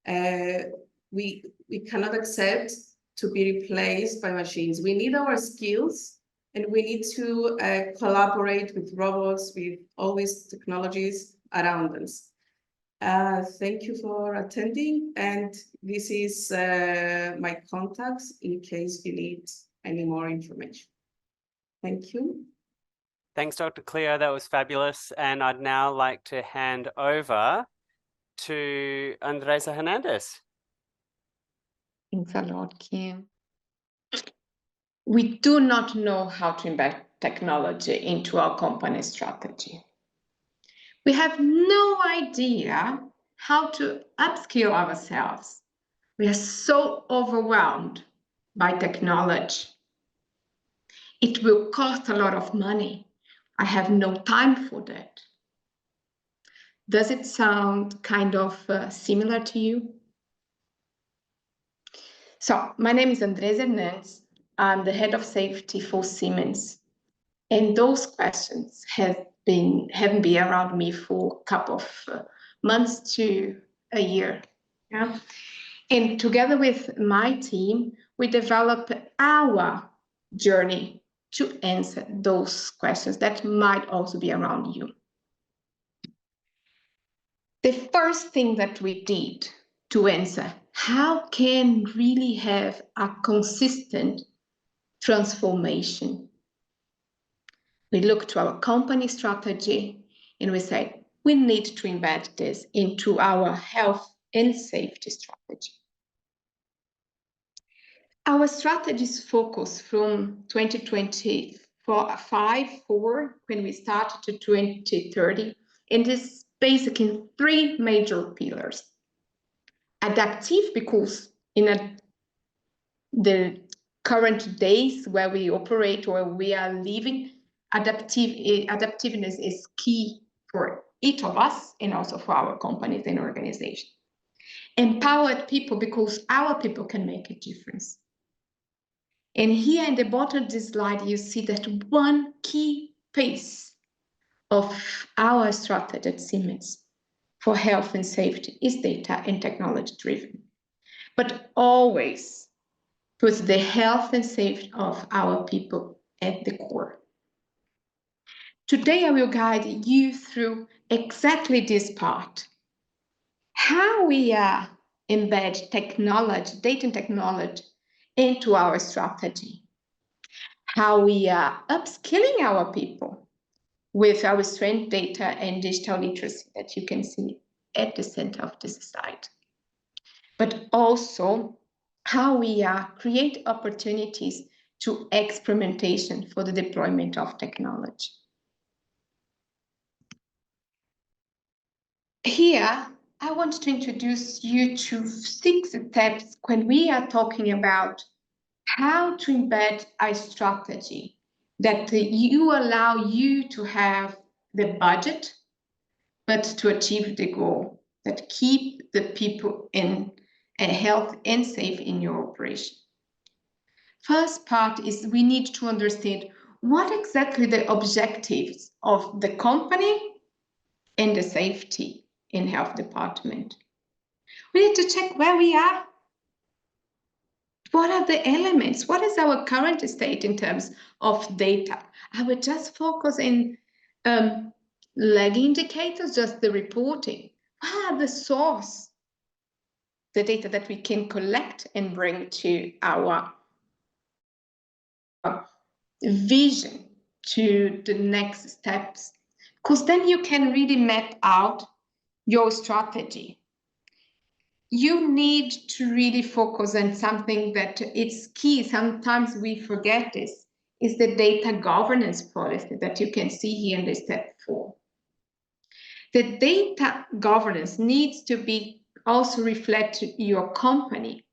We cannot accept to be replaced by machines. We need our skills, and we need to collaborate with robots, with all these technologies around us. Thank you for attending, and this is my contacts in case you need any more information. Thank you. Thanks, Dr. Cleo. That was fabulous. And I'd now like to hand over to Andresa Hernandez. Thanks a lot, Kim. We do not know how to embed technology into our company strategy. We have no idea how to upskill ourselves. We are so overwhelmed by technology. It will cost a lot of money. I have no time for that. Does it sound kind of similar to you? So, my name is Andresa Hernandez. I'm the head of safety for Siemens. And those questions haven't been around me for a couple of months to a year. Yeah? And together with my team, we developed our journey to answer those questions that might also be around you. The first thing that we did to answer, how can really have a consistent transformation? We looked to our company strategy and we said, we need to embed this into our health and safety strategy. Our strategies focus from 2025 forward, when we started, to 2030, and is basically in three major pillars. Adaptive, because in the current days where we operate or we are living, adaptiveness is key for each of us and also for our companies and organizations. Empowered people, because our people can make a difference. And here in the bottom of this slide, you see that one key piece of our strategy at Siemens for health and safety is data and technology driven, but always puts the health and safety of our people at the core. Today, I will guide you through exactly this part, how we embed technology, data and technology into our strategy, how we are upskilling our people with our strength data and digital literacy that you can see at the center of this slide, but also how we create opportunities to experimentation for the deployment of technology. Here, I want to introduce you to 6 steps when we are talking about how to embed a strategy that you allow you to have the budget, but to achieve the goal that keep the people in health and safe in your operation. First part is we need to understand what exactly the objectives of the company and the safety in health department. We need to check where we are. What are the elements? What is our current state in terms of data? I would just focus in lagging indicators, just the reporting. What are the source, the data that we can collect and bring to our vision, to the next steps? Because then you can really map out your strategy. You need to really focus on something that it's key. Sometimes we forget this, is the data governance policy that you can see here in the step 4. The data governance needs to be also reflect your company,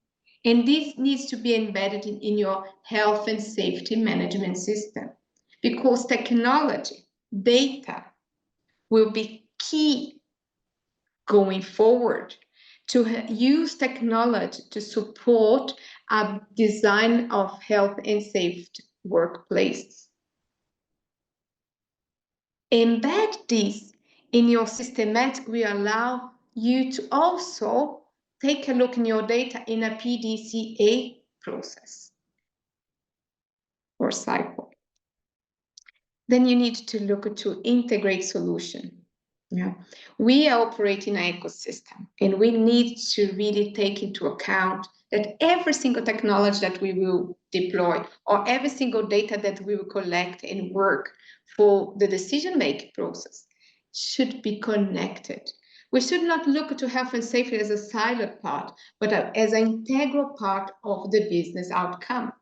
and this needs to be embedded in your health and safety management system, because technology, data will be key going forward to use technology to support a design of health and safety workplaces. Embed this in your systematic will allow you to also take a look in your data in a PDCA process or cycle. Then you need to look to integrate solution. Yeah, we are operating an ecosystem, and we need to really take into account that every single technology that we will deploy or every single data that we will collect and work for the decision-making process should be connected. We should not look to health and safety as a siloed part, but as an integral part of the business outcome.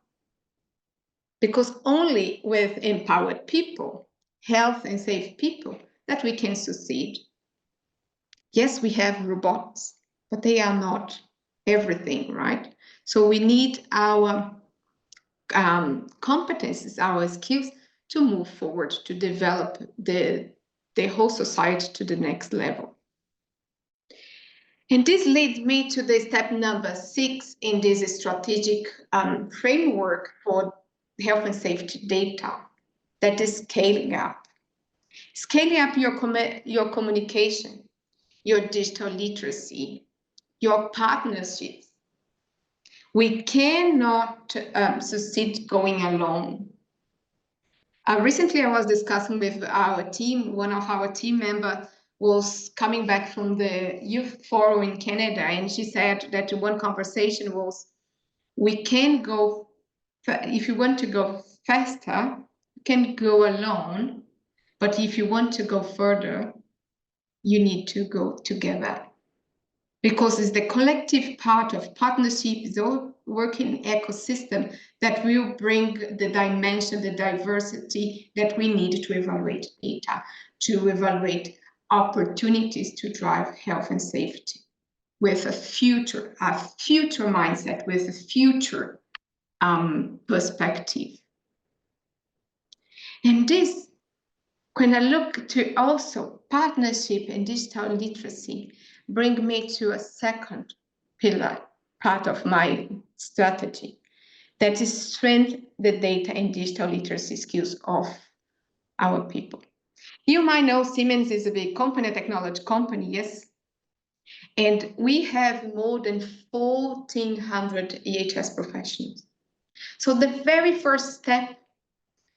Because only with empowered people, health and safe people, that we can succeed. Yes, we have robots, but they are not everything, right? So we need our competencies, our skills to move forward, to develop the whole society to the next level. And this leads me to the step number 6 in this strategic framework for health and safety data, that is scaling up. Scaling up your communication, your digital literacy, your partnerships. We cannot succeed going alone. Recently, I was discussing with our team. One of our team members was coming back from the youth forum in Canada, and she said that one conversation was, we can go, if you want to go faster, you can go alone. But if you want to go further, you need to go together. Because it's the collective part of partnership, the working ecosystem that will bring the dimension, the diversity that we need to evaluate data, to evaluate opportunities to drive health and safety with a future mindset, with a future perspective. And this, when I look to also partnership and digital literacy, bring me to a second pillar, part of my strategy, that is strengthen the data and digital literacy skills of our people. You might know Siemens is a big company, a technology company, yes. And we have more than 1,400 EHS professionals. So the very first step,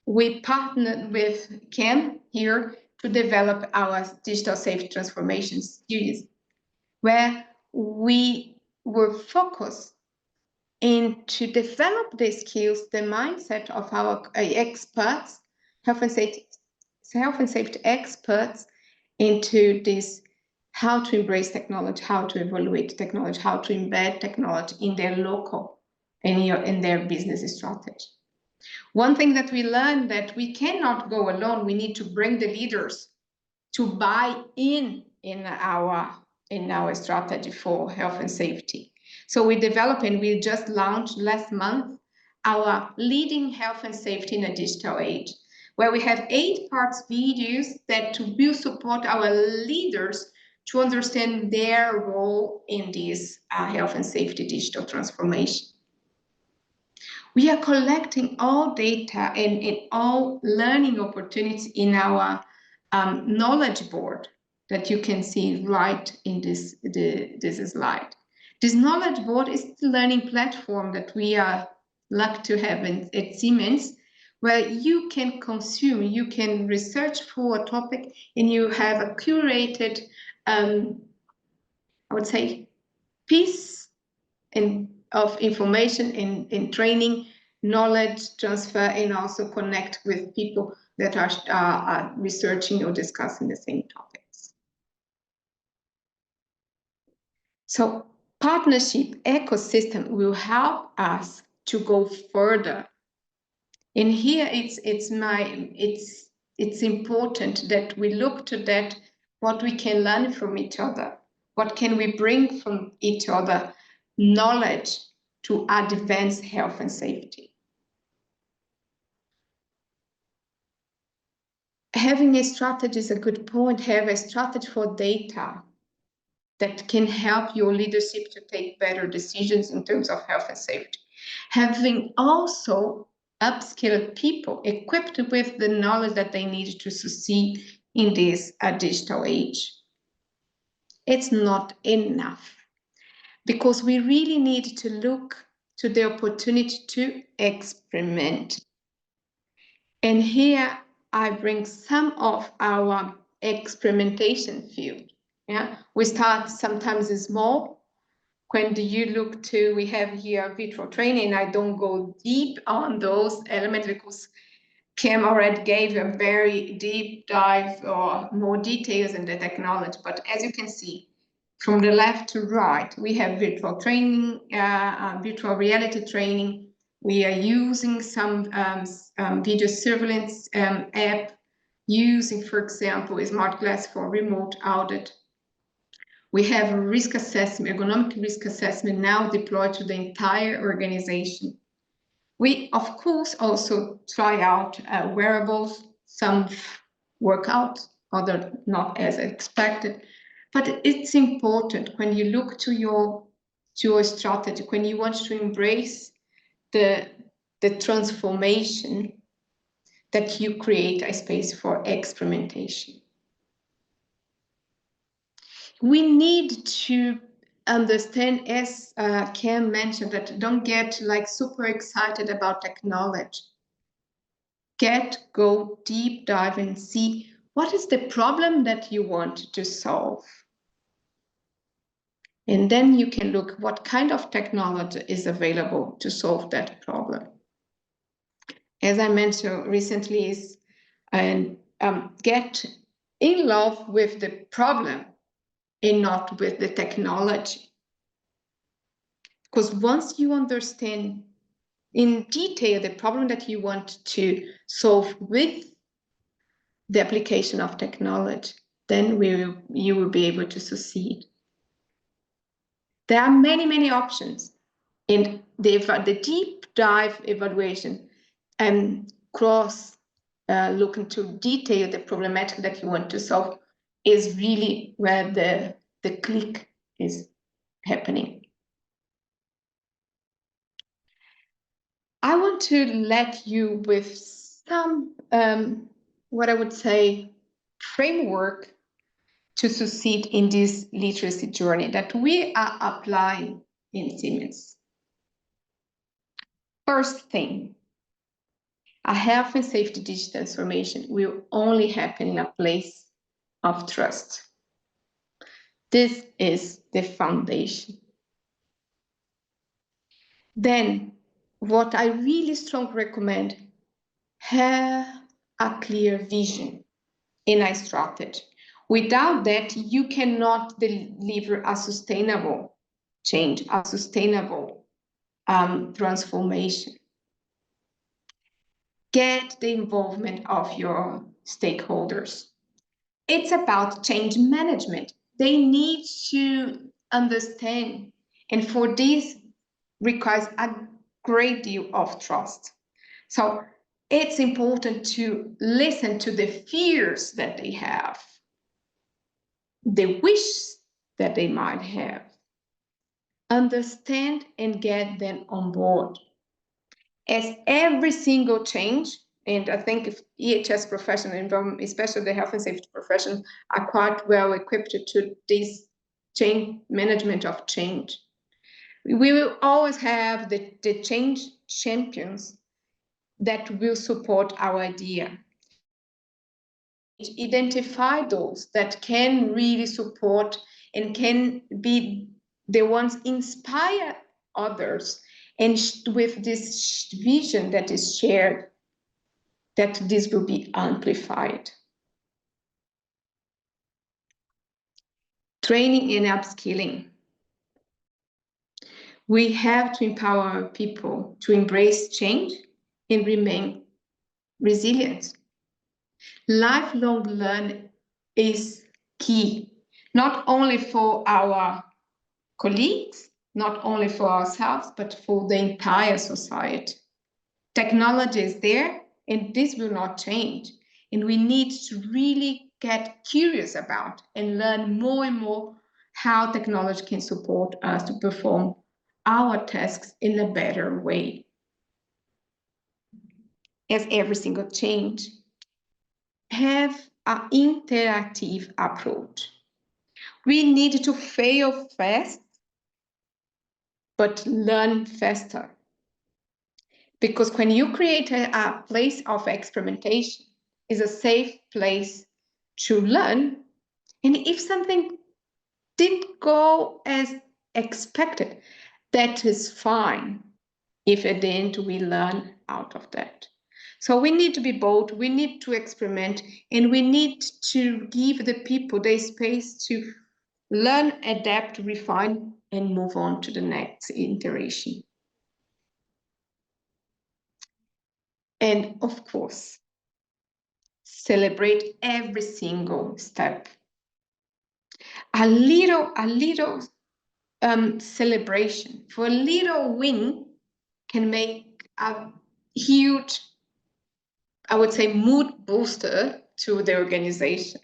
we partnered with CAM here to develop our digital safety transformation series, where we were focused in to develop the skills, the mindset of our experts, health and safety experts, into this, how to embrace technology, how to evaluate technology, how to embed technology in their local and in their business strategy. One thing that we learned, that we cannot go alone. We need to bring the leaders to buy in our strategy for health and safety. So we developed, and we just launched last month, our Leading Health and Safety in a Digital Age, where we have 8 parts videos that will support our leaders to understand their role in this health and safety digital transformation. We are collecting all data and all learning opportunities in our knowledge board that you can see right in this slide. This knowledge board is the learning platform that we are lucky to have at Siemens, where you can consume, you can research for a topic, and you have a curated, I would say, piece of information in training, knowledge transfer, and also connect with people that are researching or discussing the same topics. So partnership ecosystem will help us to go further. And here it's important that we look to that, what we can learn from each other, what can we bring from each other, knowledge to advance health and safety. Having a strategy is a good point. Have a strategy for data that can help your leadership to take better decisions in terms of health and safety. Having also upskilled people equipped with the knowledge that they need to succeed in this digital age. It's not enough, because we really need to look to the opportunity to experiment. And here I bring some of our experimentation field. Yeah, we start sometimes small. When do you look to, we have here virtual training. I don't go deep on those elements because Kim already gave a very deep dive or more details in the technology. But as you can see, from the left to right, we have virtual training, virtual reality training. We are using some video surveillance app, using, for example, a smart glass for remote audit. We have a risk assessment, ergonomic risk assessment now deployed to the entire organization. We, of course, also try out wearables, some work out, other not as expected. But it's important when you look to your strategy, when you want to embrace the transformation, that you create a space for experimentation. We need to understand, as Cam mentioned, that don't get like super excited about technology. Go deep dive and see what is the problem that you want to solve. And then you can look what kind of technology is available to solve that problem. As I mentioned recently, is get in love with the problem and not with the technology. Because once you understand in detail the problem that you want to solve with the application of technology, then you will be able to succeed. There are many, many options. And the deep dive evaluation and look into detail the problematic that you want to solve is really where the click is happening. I want to let you with some, what I would say, framework to succeed in this literacy journey that we are applying in Siemens. First thing, a health and safety digital transformation will only happen in a place of trust. This is the foundation. Then, what I really strongly recommend, have a clear vision in a strategy. Without that, you cannot deliver a sustainable change, a sustainable transformation. Get the involvement of your stakeholders. It's about change management. They need to understand, and for this requires a great deal of trust. So it's important to listen to the fears that they have, the wishes that they might have, understand and get them on board. As every single change, and I think if EHS professionals, especially the health and safety profession, are quite well equipped to this change management of change. We will always have the change champions that will support our idea. Identify those that can really support and can be the ones inspire others, and with this vision that is shared, that this will be amplified. Training and upskilling. We have to empower people to embrace change and remain resilient. Lifelong learning is key, not only for our colleagues, not only for ourselves, but for the entire society. Technology is there, and this will not change. And we need to really get curious about and learn more and more how technology can support us to perform our tasks in a better way. As every single change, have an interactive approach. We need to fail fast, but learn faster. Because when you create a place of experimentation, is a safe place to learn. And if something didn't go as expected, that is fine. If at the end we learn out of that. So we need to be bold, we need to experiment, and we need to give the people the space to learn, adapt, refine, and move on to the next iteration. And of course, celebrate every single step. A little celebration for a little win can make a huge, I would say, mood booster to the organization.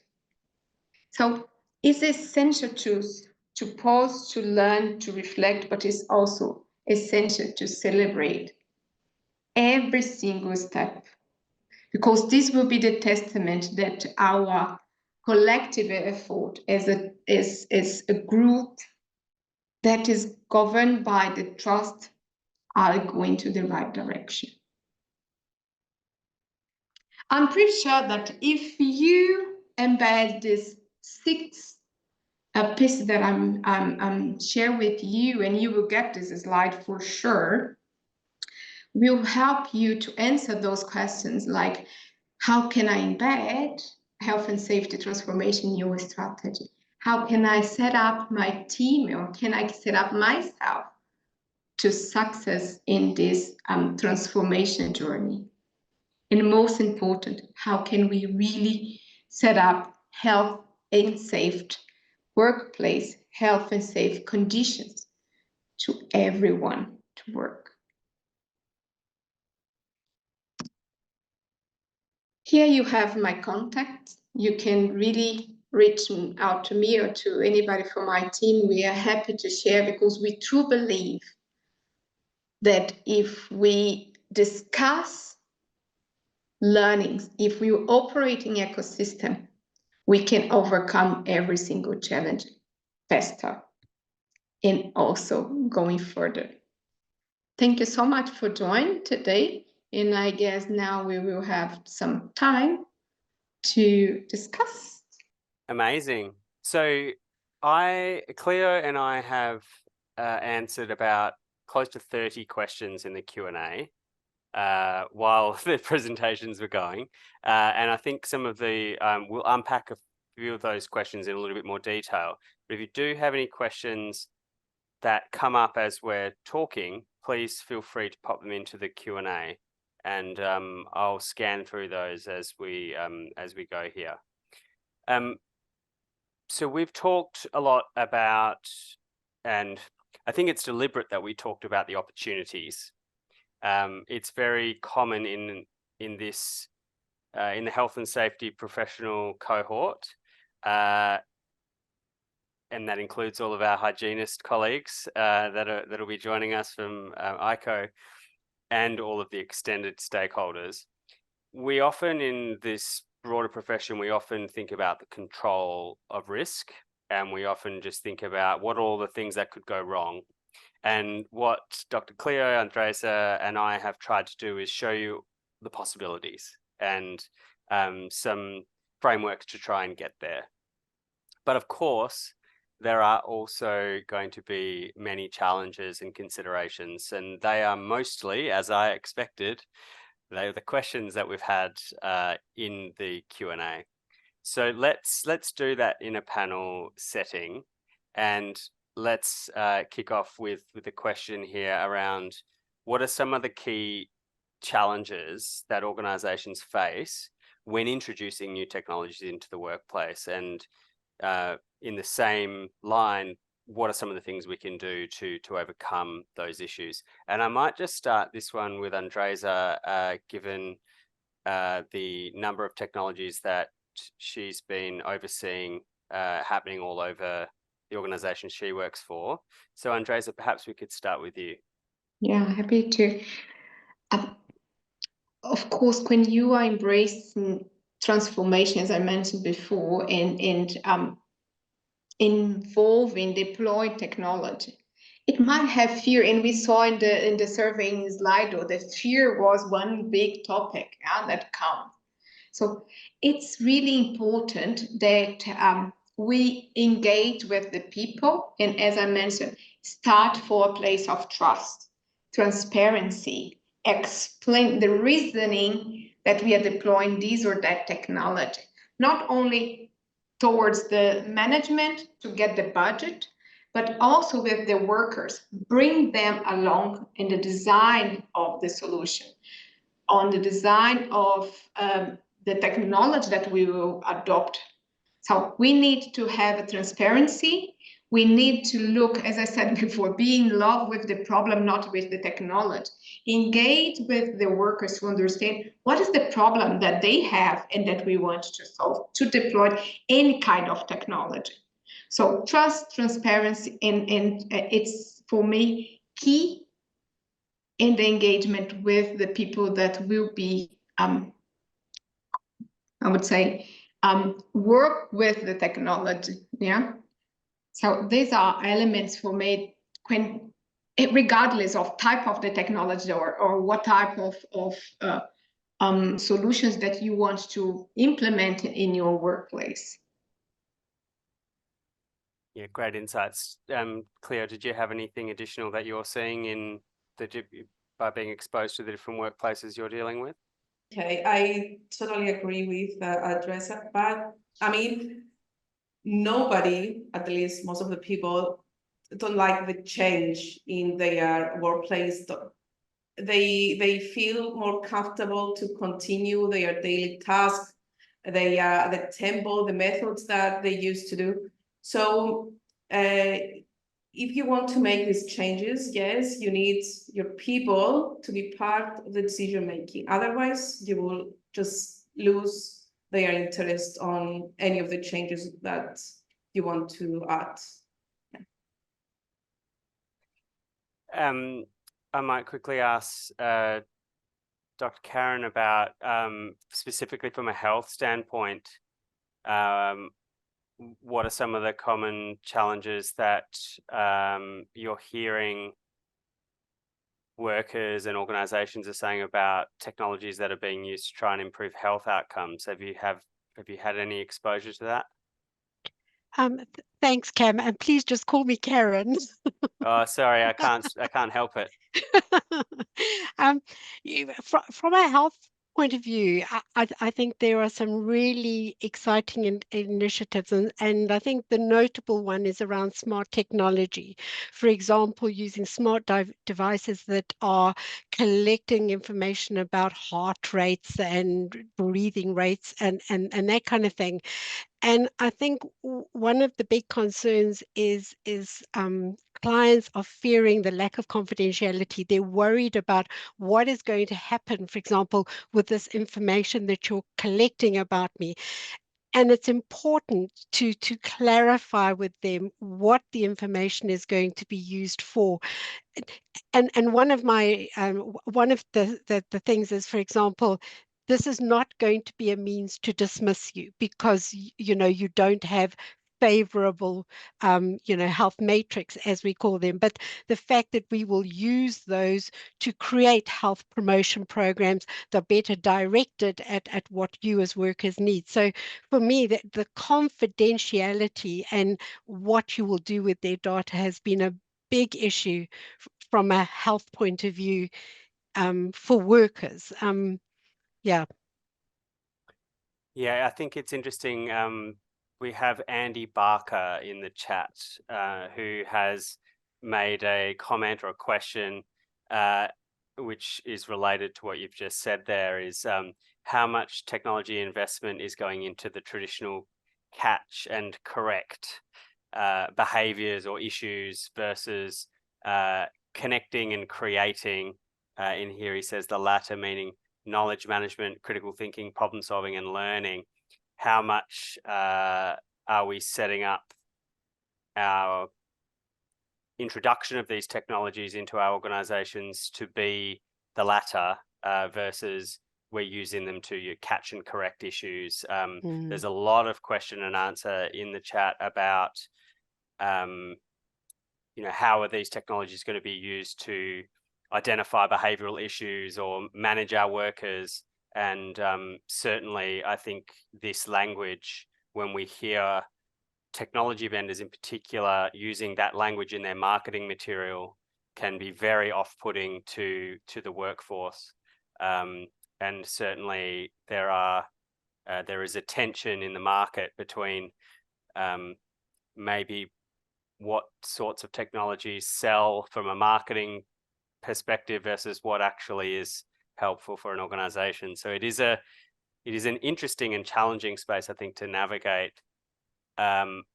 So it's essential to pause, to learn, to reflect, but it's also essential to celebrate every single step, because this will be the testament that our collective effort as a group that is governed by the trust are going to the right direction. I'm pretty sure that if you embed this 6 piece that I'm share with you, and you will get this slide for sure, will help you to answer those questions like, how can I embed health and safety transformation in your strategy? How can I set up my team, or can I set up myself to success in this transformation journey? And most important, how can we really set up health and safe workplace, health and safe conditions to everyone to work? Here you have my contacts. You can really reach out to me or to anybody from my team. We are happy to share, because we truly believe that if we discuss learnings. If we operate in ecosystem, we can overcome every single challenge faster and also going further. Thank you so much for joining today. And I guess now we will have some time to discuss. Amazing. So Cleo and I have answered about close to 30 questions in the Q&A while the presentations were going. And I think some of the, we'll unpack a few of those questions in a little bit more detail. But if you do have any questions that come up as we're talking, please feel free to pop them into the Q&A, and I'll scan through those as we go here. So we've talked a lot about, and I think it's deliberate that we talked about the opportunities. It's very common in this in the health and safety professional cohort, and that includes all of our hygienist colleagues that'll be joining us from ICOH, and all of the extended stakeholders. We often, in this broader profession, we often think about the control of risk, and we often just think about what are all the things that could go wrong. And what Dr. Cleo, Andresa, and I have tried to do is show you the possibilities and some frameworks to try and get there. But of course, there are also going to be many challenges and considerations, and they are mostly, as I expected, they're the questions that we've had in the Q&A. So let's do that in a panel setting, and let's kick off with a question here around what are some of the key challenges that organizations face when introducing new technologies into the workplace, and in the same line, what are some of the things we can do to overcome those issues? And I might just start this one with Andresa, given the number of technologies that she's been overseeing happening all over the organization she works for. So Andresa, perhaps we could start with you. Yeah, happy to. Of course, when you are embracing transformation, as I mentioned before, and involving deploying technology, it might have fear, and we saw in the survey in Slido that fear was one big topic that comes. So it's really important that we engage with the people, and as I mentioned, start for a place of trust, transparency, explain the reasoning that we are deploying this or that technology, not only towards the management to get the budget, but also with the workers, bring them along in the design of the solution, on the design of the technology that we will adopt. So we need to have a transparency. We need to look, as I said before, be in love with the problem, not with the technology. Engage with the workers to understand what is the problem that they have and that we want to solve, to deploy any kind of technology. So trust, transparency, and it's, for me, key in the engagement with the people that will be, I would say, work with the technology, yeah? So these are elements for me, when, regardless of type of the technology or what type of solutions that you want to implement in your workplace. Yeah, great insights. Cleo, did you have anything additional that you're seeing by being exposed to the different workplaces you're dealing with? Okay, I totally agree with Andresa, but I mean, nobody, at least most of the people, don't like the change in their workplace. They feel more comfortable to continue their daily tasks, the tempo, the methods that they used to do. So if you want to make these changes, yes, you need your people to be part of the decision making. Otherwise, you will just lose their interest on any of the changes that you want to add. I might quickly ask Dr. Karen about specifically from a health standpoint, what are some of the common challenges that you're hearing workers and organizations are saying about technologies that are being used to try and improve health outcomes? Have you had any exposure to that? Thanks, Cam, and please just call me Karen. Oh, sorry, I can't help it. From a health point of view, I think there are some really exciting initiatives, and I think the notable one is around smart technology. For example, using smart devices that are collecting information about heart rates and breathing rates and that kind of thing. And I think one of the big concerns is clients are fearing the lack of confidentiality. They're worried about what is going to happen, for example, with this information that you're collecting about me. And it's important to clarify with them what the information is going to be used for. And one of my one of the things is, for example, this is not going to be a means to dismiss you because you know you don't have favorable health matrix, as we call them, but the fact that we will use those to create health promotion programs that are better directed at what you as workers need. So for me, the confidentiality and what you will do with their data has been a big issue from a health point of view for workers. Yeah. Yeah, I think it's interesting. We have Andy Barker in the chat who has made a comment or a question which is related to what you've just said there, is how much technology investment is going into the traditional catch and correct behaviors or issues versus connecting and creating. In here he says the latter, meaning knowledge management, critical thinking, problem solving, and learning. How much are we setting up our introduction of these technologies into our organizations to be the latter versus we're using them to catch and correct issues? There's a lot of question and answer in the chat about how are these technologies going to be used to identify behavioral issues or manage our workers. And certainly I think this language, when we hear technology vendors in particular using that language in their marketing material, can be very off-putting to the workforce. And certainly there is a tension in the market between maybe what sorts of technologies sell from a marketing perspective versus what actually is helpful for an organization. So it is an interesting and challenging space, I think, to navigate.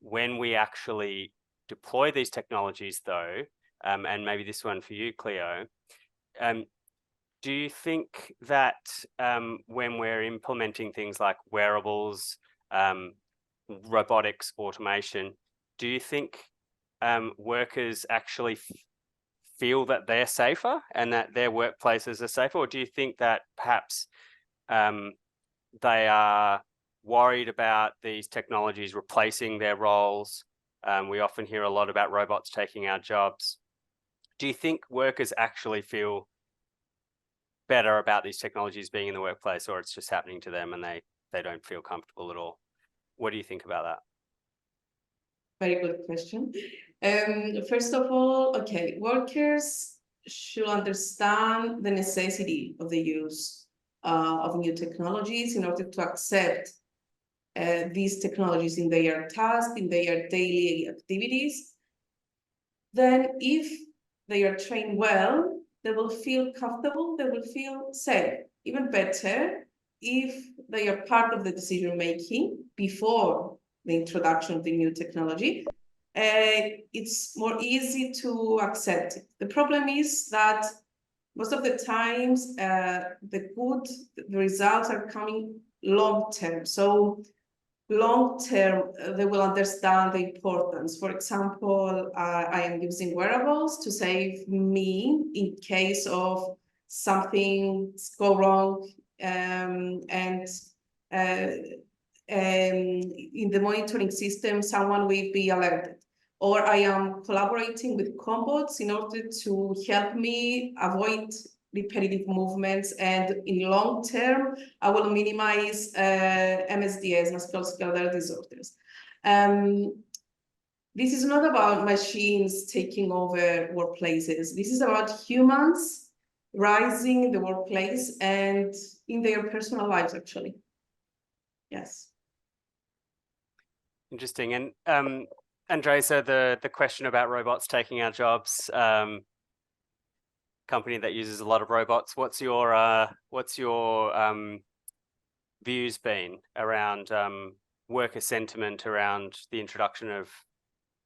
When we actually deploy these technologies, though, and maybe this one for you, Cleo, do you think that when we're implementing things like wearables, robotics, automation, do you think workers actually feel that they're safer and that their workplaces are safer? Or do you think that perhaps they are worried about these technologies replacing their roles? We often hear a lot about robots taking our jobs. Do you think workers actually feel better about these technologies being in the workplace, or it's just happening to them and they don't feel comfortable at all? What do you think about that? Very good question. First of all, okay, workers should understand the necessity of the use of new technologies in order to accept these technologies in their tasks, in their daily activities. Then if they are trained well, they will feel comfortable, they will feel safe. Even better, if they are part of the decision-making before the introduction of the new technology, it's more easy to accept it. The problem is that most of the times, the results are coming long-term. So long-term, they will understand the importance. For example, I am using wearables to save me in case of something go wrong, and in the monitoring system, someone will be alerted. Or I am collaborating with combots in order to help me avoid repetitive movements, and in long term, I will minimize MSDS, musculoskeletal disorders. This is not about machines taking over workplaces. This is about humans rising in the workplace and in their personal lives, actually. Yes. Interesting. And Andresa, the question about robots taking our jobs, company that uses a lot of robots, what's your views been around worker sentiment around the introduction of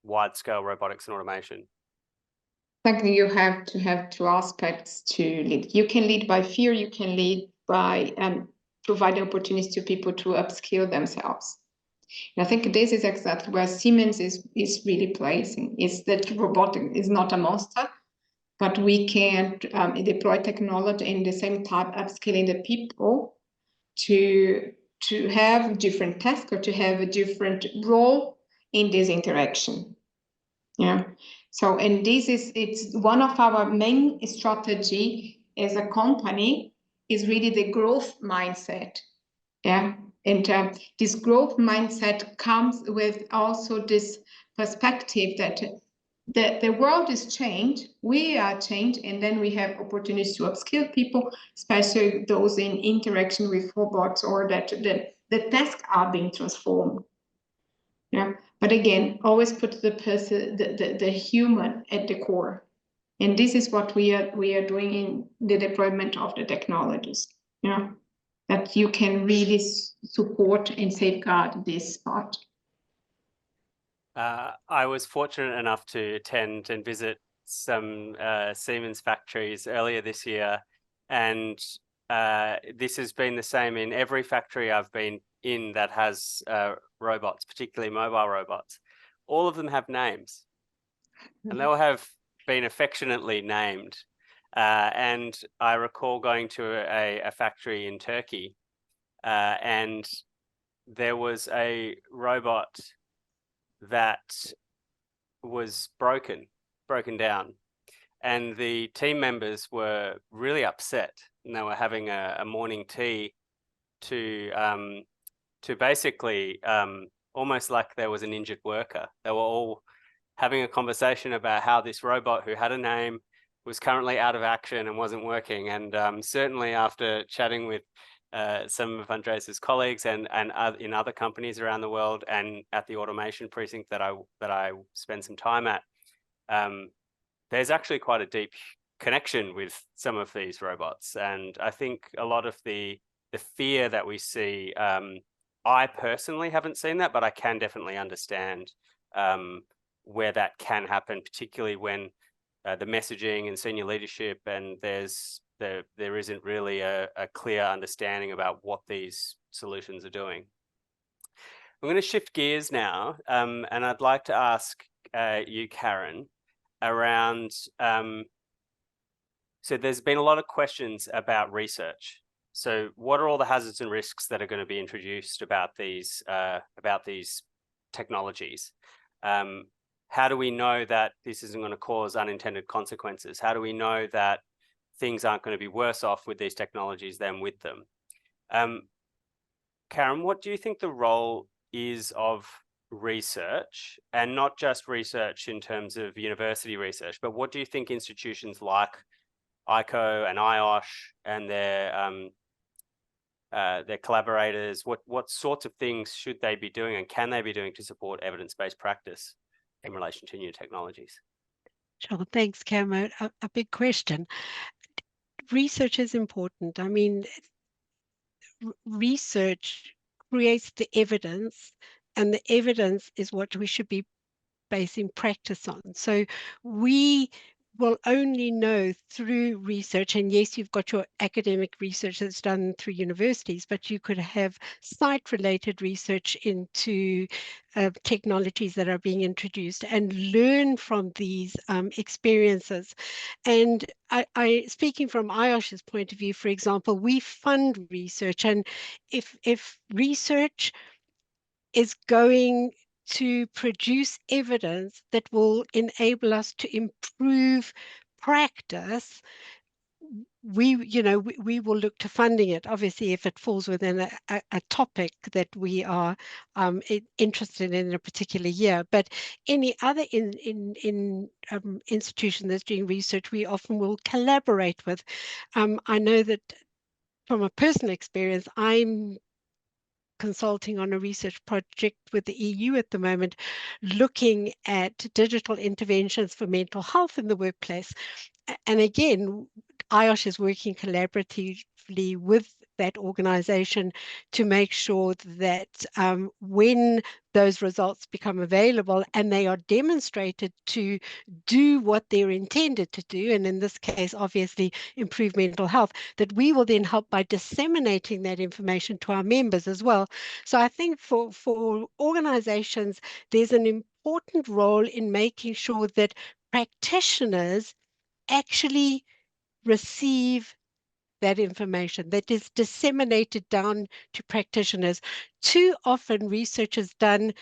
wide-scale robotics and automation? I think you have to have two aspects to lead. You can lead by fear, you can lead by providing opportunities to people to upskill themselves. And I think this is exactly where Siemens is really placing, is that robotics is not a monster, but we can deploy technology and at the same time upskilling the people to have different tasks or to have a different role in this interaction. Yeah. So, and it's one of our main strategy as a company is really the growth mindset. Yeah. And this growth mindset comes with also this perspective that the world is changed, we are changed, and then we have opportunities to upskill people, especially those in interaction with robots, or that the tasks are being transformed. Yeah. But again, always put the person, the human at the core. And this is what we are doing in the deployment of the technologies. Yeah. That you can really support and safeguard this part. I was fortunate enough to attend and visit some Siemens factories earlier this year, and this has been the same in every factory I've been in that has robots, particularly mobile robots. All of them have names, and they will have been affectionately named. And I recall going to a factory in Turkey, and there was a robot that was broken down, and the team members were really upset, and they were having a morning tea to basically almost like there was an injured worker. They were all having a conversation about how this robot, who had a name, was currently out of action and wasn't working. And certainly after chatting with some of Andresa's colleagues and in other companies around the world, and at the automation precinct that I spent some time at, there's actually quite a deep connection with some of these robots. And I think a lot of the fear that we see, I personally haven't seen that, but I can definitely understand where that can happen, particularly when the messaging and senior leadership, and there isn't really a clear understanding about what these solutions are doing. I'm going to shift gears now, and I'd like to ask you, Karen, around, so there's been a lot of questions about research. So what are all the hazards and risks that are going to be introduced about these technologies? How do we know that this isn't going to cause unintended consequences? How do we know that things aren't going to be worse off with these technologies than with them? Karen, what do you think the role is of research, and not just research in terms of university research, but what do you think institutions like ICOH and IOSH and their collaborators, what sorts of things should they be doing and can they be doing to support evidence-based practice in relation to new technologies? Sure, thanks, Camo. A big question. Research is important. I mean, research creates the evidence, and the evidence is what we should be basing practice on. So we will only know through research. And yes, you've got your academic research that's done through universities, but you could have site-related research into technologies that are being introduced and learn from these experiences. And speaking from IOSH's point of view, for example, we fund research, and if research is going to produce evidence that will enable us to improve practice, we will look to funding it, obviously, if it falls within a topic that we are interested in a particular year. But any other institution that's doing research, we often will collaborate with. I know that from a personal experience, I'm consulting on a research project with the EU at the moment, looking at digital interventions for mental health in the workplace. And again, IOSH is working collaboratively with that organization to make sure that when those results become available and they are demonstrated to do what they're intended to do, and in this case, obviously, improve mental health, that we will then help by disseminating that information to our members as well. So I think for organizations, there's an important role in making sure that practitioners actually receive that information that is disseminated down to practitioners. Too often research is done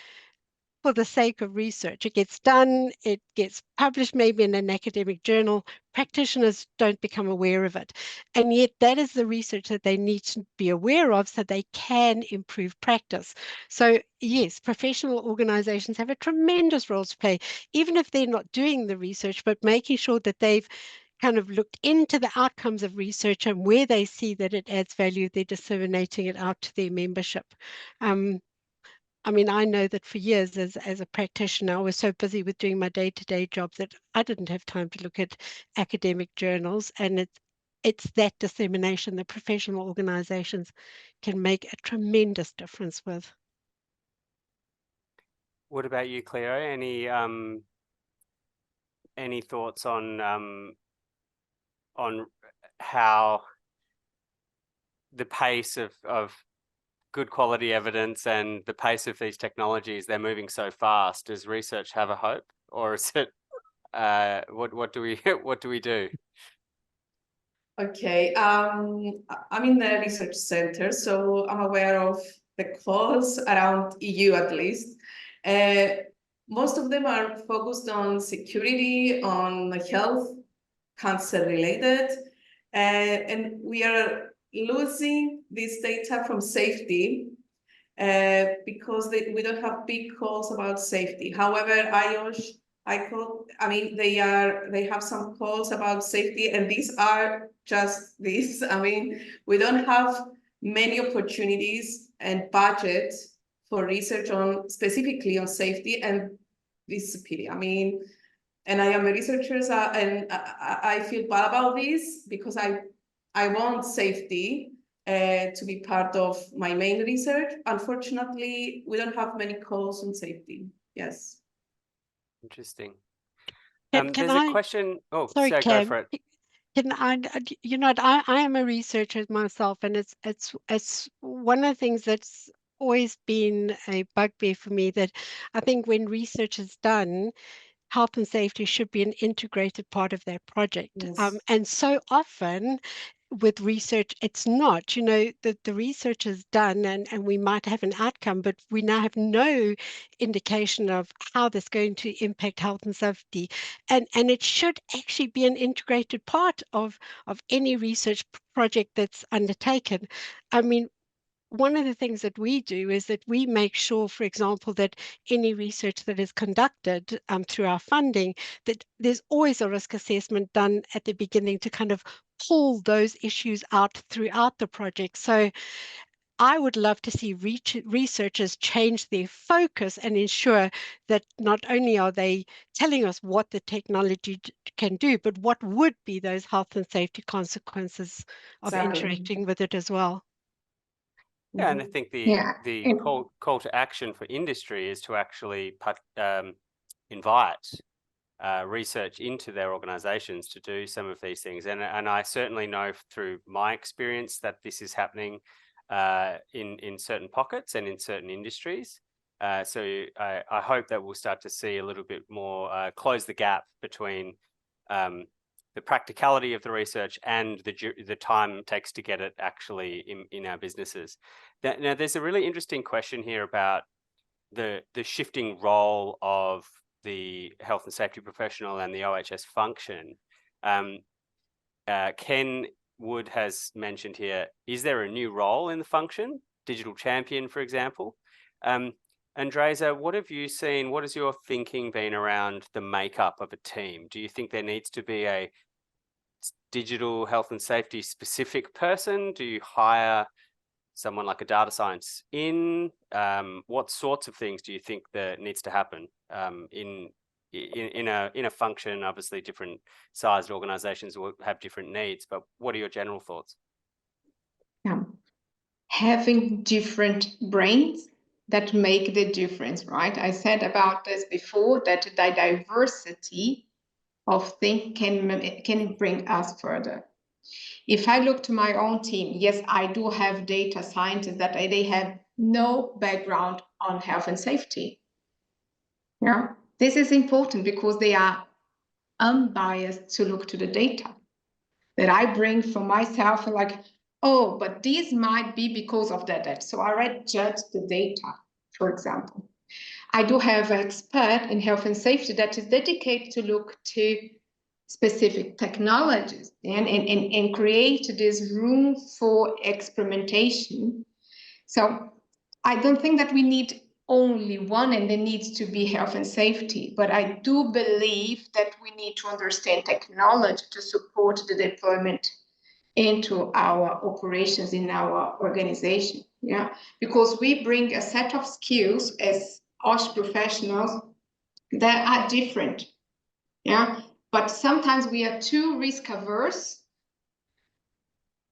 for the sake of research. It gets done, it gets published maybe in an academic journal. Practitioners don't become aware of it. And yet that is the research that they need to be aware of so they can improve practice. So yes, professional organizations have a tremendous role to play, even if they're not doing the research, but making sure that they've kind of looked into the outcomes of research, and where they see that it adds value, they're disseminating it out to their membership. I mean, I know that for years as a practitioner, I was so busy with doing my day-to-day job that I didn't have time to look at academic journals, and it's that dissemination that professional organizations can make a tremendous difference with. What about you, Cleo? Any thoughts on how the pace of good quality evidence and the pace of these technologies, they're moving so fast? Does research have a hope, or is it what do we do? Okay, I'm in the research center, so I'm aware of the calls around EU at least. Most of them are focused on security, on health, cancer related, and we are losing this data from safety because we don't have big calls about safety. However, IOSH, ICOH, I mean, they have some calls about safety, and these are just this. I mean, we don't have many opportunities and budget for research on specifically on safety, and this is a pity. I mean, and I am a researcher, and I feel bad about this because I want safety to be part of my main research. Unfortunately, we don't have many calls on safety. Yes. Interesting. Can There's I, a question. Oh, sorry, so Cam, go for it. can I am a researcher myself, and it's one of the things that's always been a bugbear for me, that I think when research is done, health and safety should be an integrated part of that project. Yes. And so often with research, it's not. The research is done, and we might have an outcome, but we now have no indication of how that's going to impact health and safety. And it should actually be an integrated part of any research project that's undertaken. I mean, one of the things that we do is that we make sure, for example, that any research that is conducted through our funding, that there's always a risk assessment done at the beginning to kind of pull those issues out throughout the project. So I would love to see researchers change their focus and ensure that not only are they telling us what the technology can do, but what would be those health and safety consequences of interacting with it as well. Yeah, and I think the call to action for industry is to actually invite research into their organizations to do some of these things. And I certainly know through my experience that this is happening in certain pockets and in certain industries. So I hope that we'll start to see a little bit more, close the gap between the practicality of the research and the time it takes to get it actually in our businesses. Now, there's a really interesting question here about the shifting role of the health and safety professional and the OHS function. Ken Wood has mentioned here, is there a new role in the function? Digital champion, for example. Andresa, what have you seen? What has your thinking been around the makeup of a team? Do you think there needs to be a digital health and safety specific person? Do you hire someone like a data science in? What sorts of things do you think that needs to happen in a function? Obviously, different sized organizations will have different needs, but what are your general thoughts? Yeah. Having different brains that make the difference, right? I said about this before, that the diversity of things can bring us further. If I look to my own team, yes, I do have data scientists that they have no background on health and safety. Yeah, this is important because they are unbiased to look to the data that I bring for myself, like, oh, but this might be because of that. So I already judge the data, for example. I do have an expert in health and safety that is dedicated to look to specific technologies and create this room for experimentation. So I don't think that we need only one and there needs to be health and safety, but I do believe that we need to understand technology to support the deployment into our operations in our organization. Yeah, because we bring a set of skills as OSH professionals that are different. Yeah, but sometimes we are too risk averse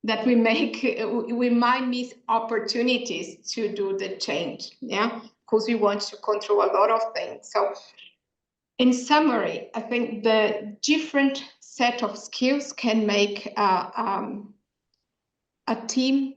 that we might miss opportunities to do the change. Yeah, because we want to control a lot of things. So in summary, I think the different set of skills can make a team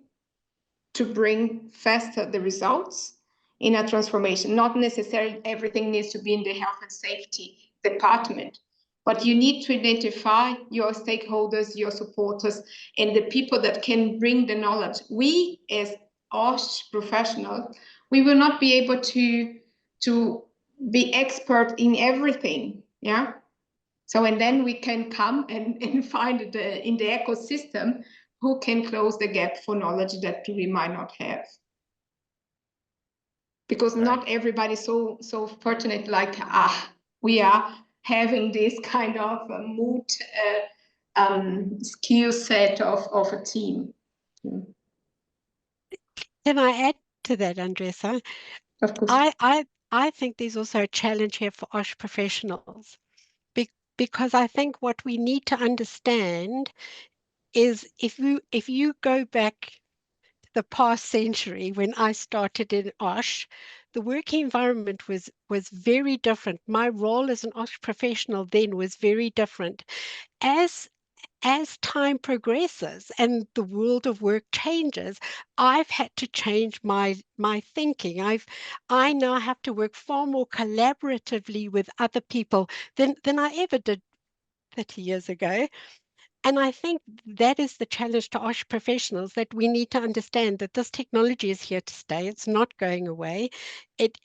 to bring faster the results in a transformation. Not necessarily everything needs to be in the health and safety department, but you need to identify your stakeholders, your supporters, and the people that can bring the knowledge. We as OSH professionals, we will not be able to be expert in everything. Yeah. So, and then we can come and find in the ecosystem who can close the gap for knowledge that we might not have. Because not everybody so fortunate like we are having this kind of mood skill set of a team. Can I add to that, Andresa? Of course. I think there's also a challenge here for OSH professionals, because I think what we need to understand is if you go back the past century, when I started in OSH, the working environment was very different. My role as an OSH professional then was very different. As time progresses and the world of work changes, I've had to change my thinking. I now have to work far more collaboratively with other people than I ever did 30 years ago. And I think that is the challenge to OSH professionals, that we need to understand that this technology is here to stay. It's not going away. It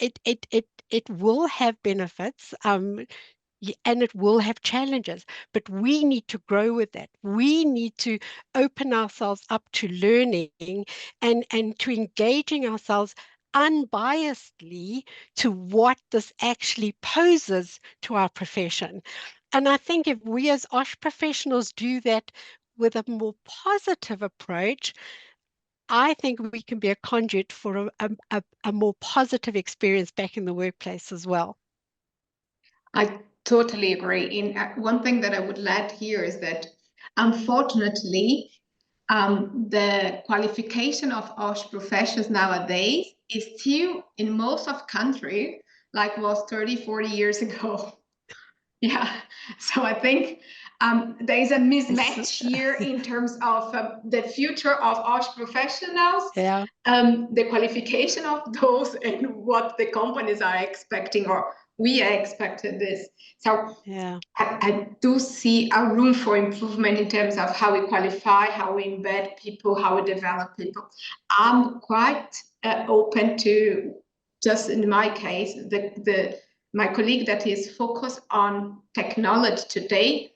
will have benefits. And it will have challenges, but we need to grow with that. We need to open ourselves up to learning and to engaging ourselves unbiasedly to what this actually poses to our profession. And I think if we as OSH professionals do that with a more positive approach, I think we can be a conduit for a more positive experience back in the workplace as well. I totally agree. And one thing that I would add here is that, unfortunately, the qualification of OSH professions nowadays is still in most of countries like was 30, 40 years ago. Yeah, so I think there is a mismatch here in terms of the future of IOSH professionals, Yeah. the qualification of those, and what the companies are expecting, or we are expecting this. So Yeah. I do see a room for improvement in terms of how we qualify, how we embed people, how we develop people. I'm quite open to, just in my case, my colleague that is focused on technology today,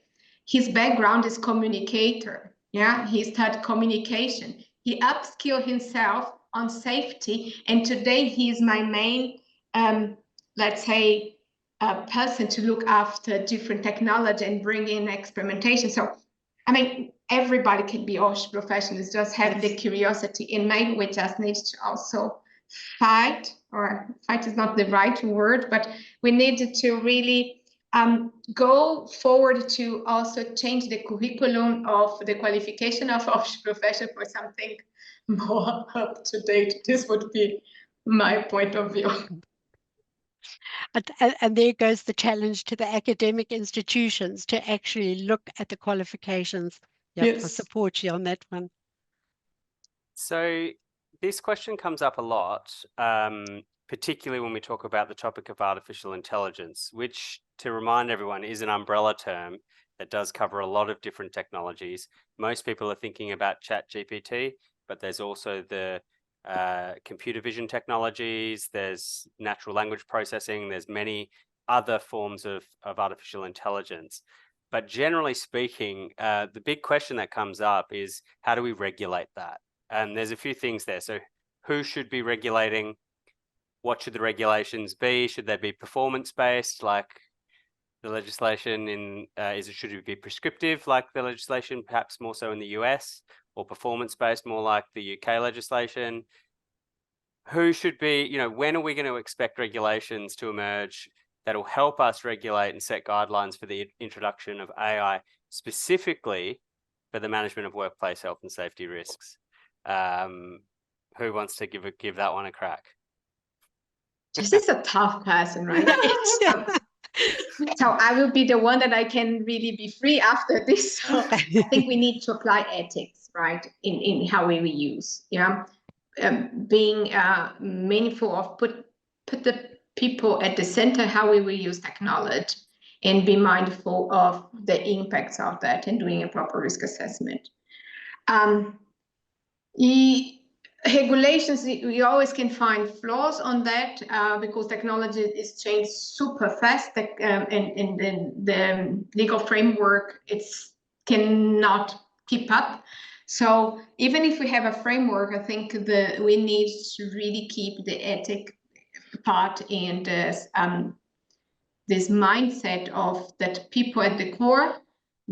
his background is communicator. Yeah, he studied communication. He upskilled himself on safety, and today he is my main, let's say, person to look after different technology and bring in experimentation. So, I mean, everybody can be IOSH professionals, just have the curiosity, and maybe we just need to also fight, or fight is not the right word, but we need to really go forward to also change the curriculum of the qualification of IOSH profession for something more up to date. This would be my point of view. And there goes the challenge to the academic institutions to actually look at the qualifications. Yep, Yes. I support you on that one. So this question comes up a lot, particularly when we talk about the topic of artificial intelligence, which, to remind everyone, is an umbrella term that does cover a lot of different technologies. Most people are thinking about ChatGPT, but there's also the computer vision technologies, there's natural language processing, there's many other forms of artificial intelligence. But generally speaking, the big question that comes up is, how do we regulate that? And there's a few things there. So who should be regulating? What should the regulations be? Should they be performance-based, like the legislation in, should it be prescriptive, like the legislation, perhaps more so in the US, or performance-based, more like the UK legislation? Who should be, when are we going to expect regulations to emerge that will help us regulate and set guidelines for the introduction of AI, specifically for the management of workplace health and safety risks? Who wants to give that one a crack? This is a tough question, right? So I will be the one that I can really be free after this. So I think we need to apply ethics, right, in how we use, being meaningful of put the people at the center, how we will use technology, and be mindful of the impacts of that and doing a proper risk assessment. Regulations, we always can find flaws on that because technology is changed super fast, and the legal framework cannot keep up. So even if we have a framework, I think we need to really keep the ethic part and this mindset of that people at the core,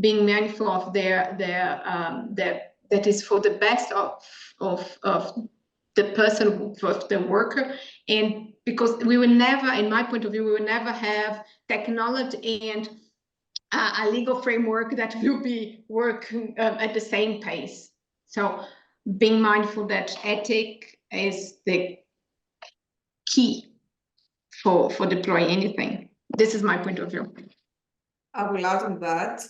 being mindful of that is for the best of the person, of the worker. And because we will never, in my point of view, we will never have technology and a legal framework that will be working at the same pace. So being mindful that ethic is the key for deploying anything. This is my point of view. I will add on that.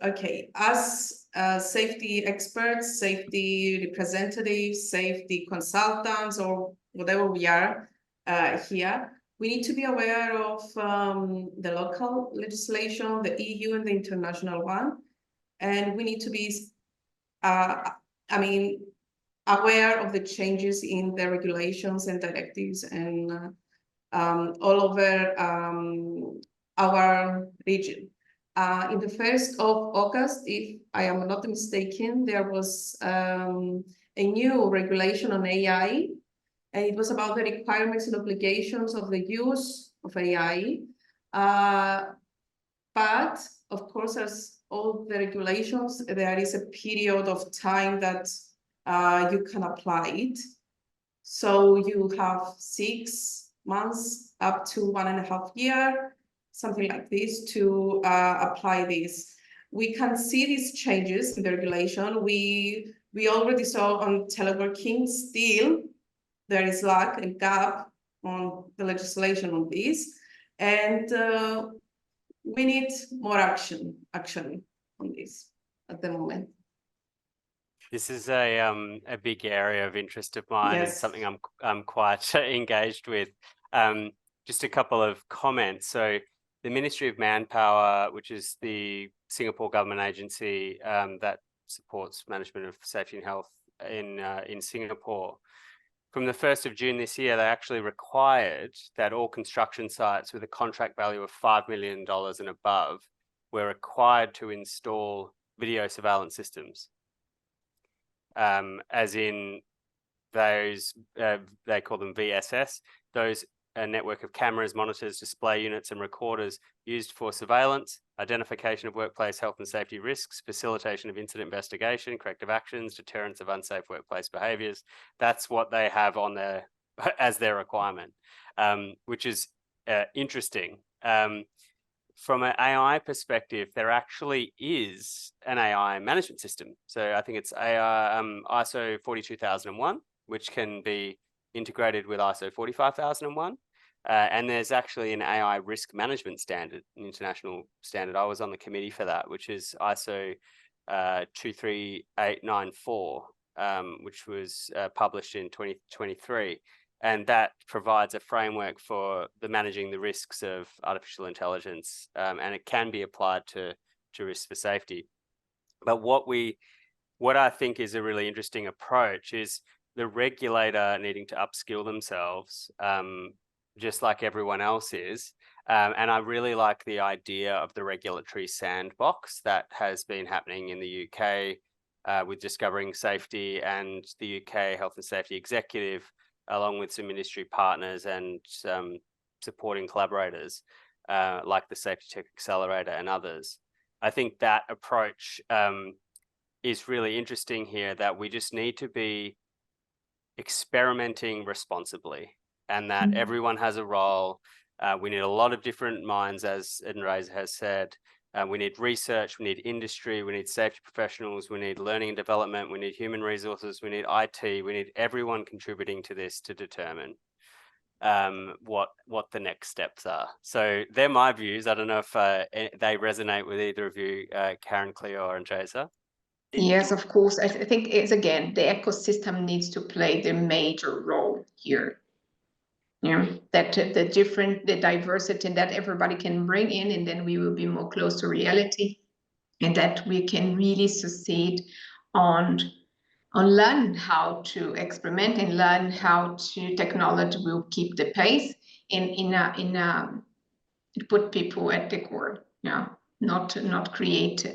Okay, as safety experts, safety representatives, safety consultants, or whatever we are here, we need to be aware of the local legislation, the EU and the international one. And we need to be, aware of the changes in the regulations and directives and all over our region. In the 1st of August, if I am not mistaken, there was a new regulation on AI, and it was about the requirements and obligations of the use of AI. But of course, as all the regulations, there is a period of time that you can apply it. So you have 6 months up to 1.5 years, something like this, to apply this. We can see these changes in the regulation. We already saw on teleworking, still there is lack and gap on the legislation on this. And we need more action, actually, on this at the moment. This is a big area of interest of mine and Yes. something I'm quite engaged with. Just a couple of comments. So the Ministry of Manpower, which is the Singapore government agency that supports management of safety and health in Singapore, from the 1st of June this year, they actually required that all construction sites with a contract value of $5 million and above were required to install video surveillance systems. As in those, they call them VSS, those a network of cameras, monitors, display units and recorders used for surveillance, identification of workplace health and safety risks, facilitation of incident investigation, corrective actions, deterrence of unsafe workplace behaviours. That's what they have on their as their requirement, which is interesting. From an AI perspective, there actually is an AI management system. So I think it's ISO 42001, which can be integrated with ISO 45001. And there's actually an AI risk management standard, an international standard. I was on the committee for that, which is ISO 23894, which was published in 2023. And that provides a framework for managing the risks of artificial intelligence, and it can be applied to risks for safety. But what I think is a really interesting approach is the regulator needing to upskill themselves, just like everyone else is. And I really like the idea of the regulatory sandbox that has been happening in the UK with Discovering Safety and the UK Health and Safety Executive, along with some industry partners and supporting collaborators like the Safety Tech Accelerator and others. I think that approach is really interesting here, that we just need to be experimenting responsibly, and that everyone has a role. We need a lot of different minds, as Edenreza has said. We need research, we need industry, we need safety professionals, we need learning and development, we need human resources, we need IT, we need everyone contributing to this to determine what the next steps are. So they're my views. I don't know if they resonate with either of you, Karen, Cleo, or Andresa. Yes, of course. I think it's, again, the ecosystem needs to play the major role here. Yeah, that the diversity that everybody can bring in, and then we will be more close to reality, and that we can really succeed on learn how to experiment and learn how to technology will keep the pace in put people at the core. Yeah, not create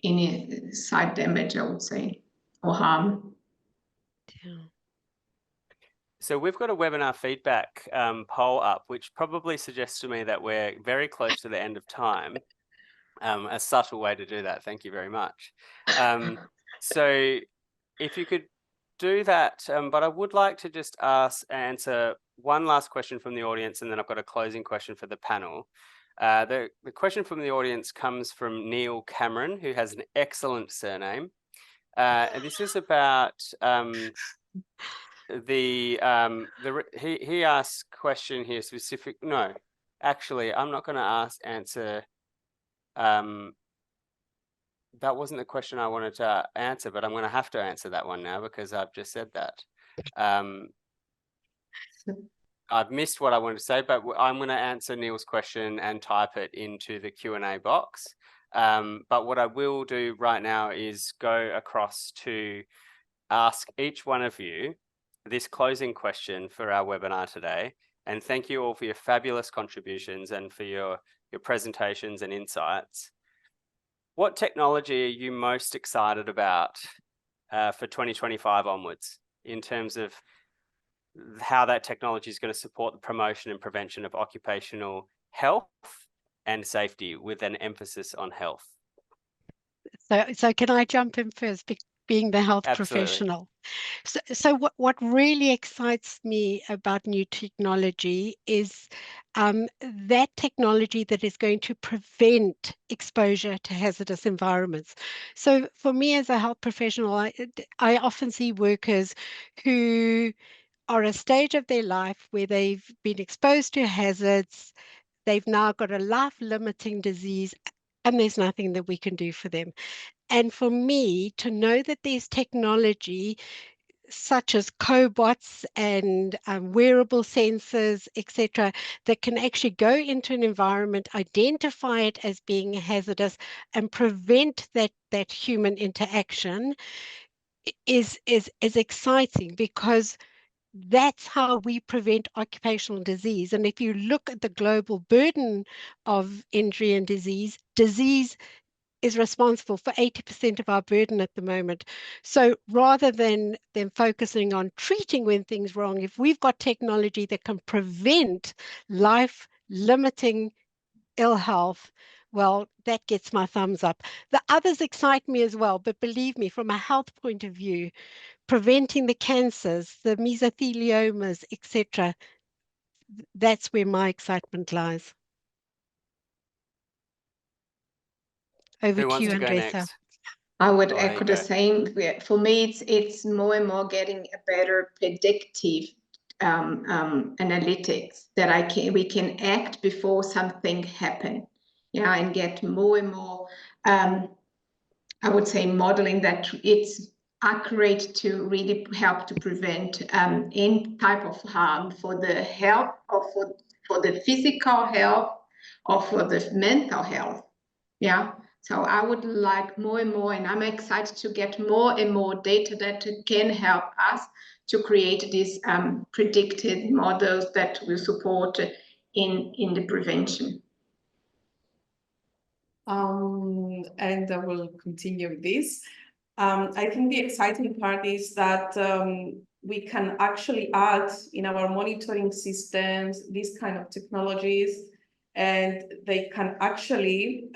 any side damage, I would say, or harm. Yeah. So we've got a webinar feedback poll up, which probably suggests to me that we're very close to the end of time. A subtle way to do that. Thank you very much. So if you could do that, but I would like to just answer one last question from the audience, and then I've got a closing question for the panel. The question from the audience comes from Neil Cameron, who has an excellent surname. And this is about he asks question here specific. No, actually, I'm not going to answer. That wasn't the question I wanted to answer, but I'm going to have to answer that one now because I've just said that. I've missed what I wanted to say, but I'm going to answer Neil's question and type it into the Q&A box. But what I will do right now is go across to ask each one of you this closing question for our webinar today. And thank you all for your fabulous contributions and for your presentations and insights. What technology are you most excited about for 2025 onwards, in terms of how that technology is going to support the promotion and prevention of occupational health and safety, with an emphasis on health? So can I jump in first, being the health Absolutely. professional? So what really excites me about new technology is that technology that is going to prevent exposure to hazardous environments. So for me as a health professional, I often see workers who are at a stage of their life where they've been exposed to hazards. they've now got a life-limiting disease, and there's nothing that we can do for them. And for me, to know that there's technology such as cobots and wearable sensors, etc., that can actually go into an environment, identify it as being hazardous, and prevent that human interaction is exciting, because that's how we prevent occupational disease. And if you look at the global burden of injury and disease is responsible for 80% of our burden at the moment. So rather than focusing on treating when things wrong, if we've got technology that can prevent life-limiting ill health, well, that gets my thumbs up. The others excite me as well, but believe me, from a health point of view, preventing the cancers, the mesotheliomas, etc., that's where my excitement lies. Over Who to wants you, to go Andresa. next? I would Oh, echo the same. For me, it's more and more getting a better predictive analytics that we can act before something happens. Yeah, and get more and more, I would say, modeling that it's accurate to really help to prevent any type of harm for the health, or for the physical health, or for the mental health. Yeah. So I would like more and more, and I'm excited to get more and more data that can help us to create these predicted models that will support in the prevention. And I will continue with this. I think the exciting part is that we can actually add in our monitoring systems these kind of technologies, and they can actually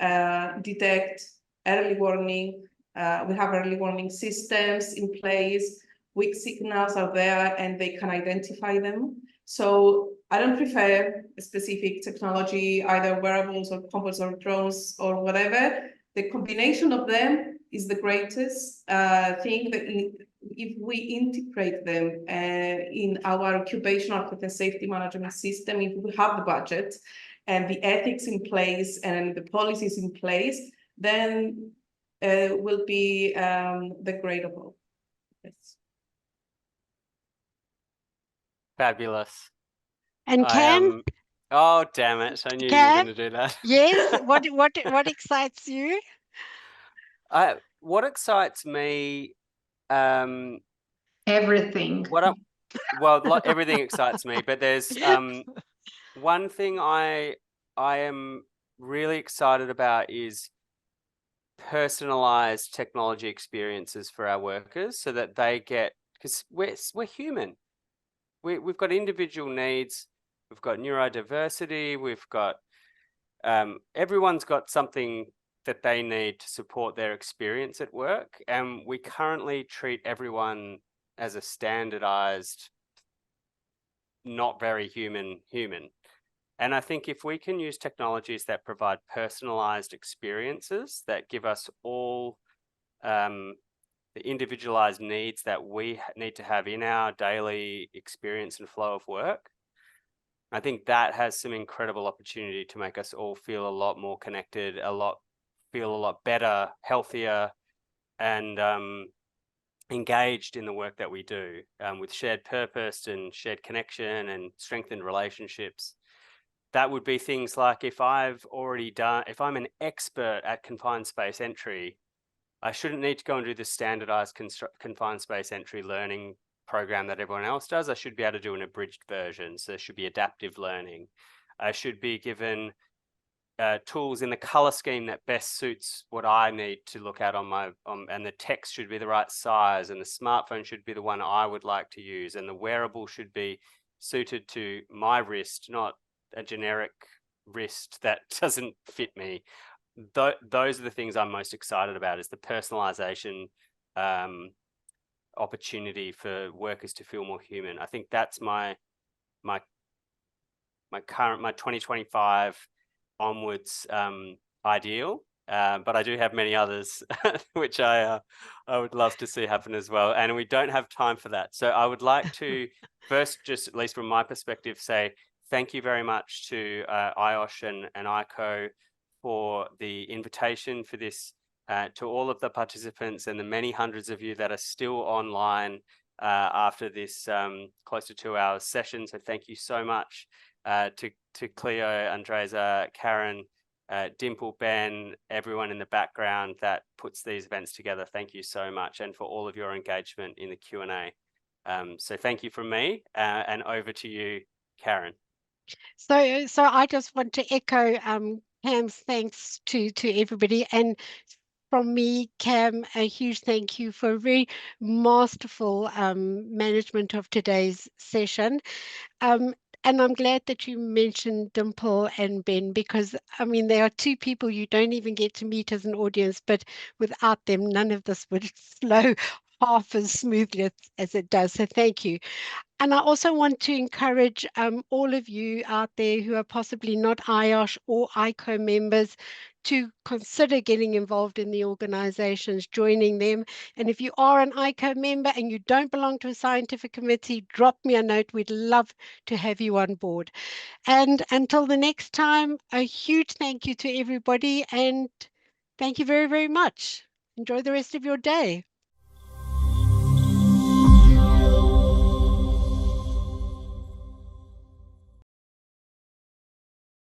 detect early warning. We have early warning systems in place. Weak signals are there, and they can identify them. So I don't prefer a specific technology, either wearables or cobots or drones or whatever. The combination of them is the greatest thing. That if we integrate them in our occupational health and safety management system, if we have the budget and the ethics in place and the policies in place, then will be the great of all. Yes. Fabulous. And Cam? Oh, damn it. I knew you were Cam? going to do that. Yes. What excites you? What excites me? Everything. Everything excites me, but there's one thing I am really excited about is personalized technology experiences for our workers, so that they get, because we're human. We've got individual needs. We've got neurodiversity. We've got everyone's got something that they need to support their experience at work, and we currently treat everyone as a standardized, not very human. And I think if we can use technologies that provide personalized experiences that give us all the individualized needs that we need to have in our daily experience and flow of work, I think that has some incredible opportunity to make us all feel a lot more connected, feel a lot better, healthier, and engaged in the work that we do, with shared purpose and shared connection and strengthened relationships. That would be things like, if I'm an expert at confined space entry, I shouldn't need to go and do the standardized confined space entry learning program that everyone else does. I should be able to do an abridged version. So there should be adaptive learning. I should be given tools in the color scheme that best suits what I need to look at on my, and the text should be the right size, and the smartphone should be the one I would like to use, and the wearable should be suited to my wrist, not a generic wrist that doesn't fit me. Those are the things I'm most excited about, is the personalization opportunity for workers to feel more human. I think that's my 2025 onwards ideal, but I do have many others which I would love to see happen as well, and we don't have time for that. So I would like to first, just at least from my perspective, say thank you very much to IOSH and ICOH for the invitation for this, to all of the participants and the many hundreds of you that are still online after this close to 2 hours session. So thank you so much to Cleo, Andresa, Karen, Dimple, Ben, everyone in the background that puts these events together. Thank you so much, and for all of your engagement in the Q&A. So thank you from me, and over to you, Karen. So I just want to echo Cam's thanks to everybody, and from me, Cam, a huge thank you for a very masterful management of today's session. And I'm glad that you mentioned Dimple and Ben, because I mean, they are two people you don't even get to meet as an audience, but without them, none of this would flow half as smoothly as it does. So thank you. And I also want to encourage all of you out there who are possibly not IOSH or ICOH members to consider getting involved in the organizations, joining them. And if you are an ICOH member and you don't belong to a scientific committee, drop me a note. We'd love to have you on board. And until the next time, a huge thank you to everybody, and thank you very, very much. Enjoy the rest of your day.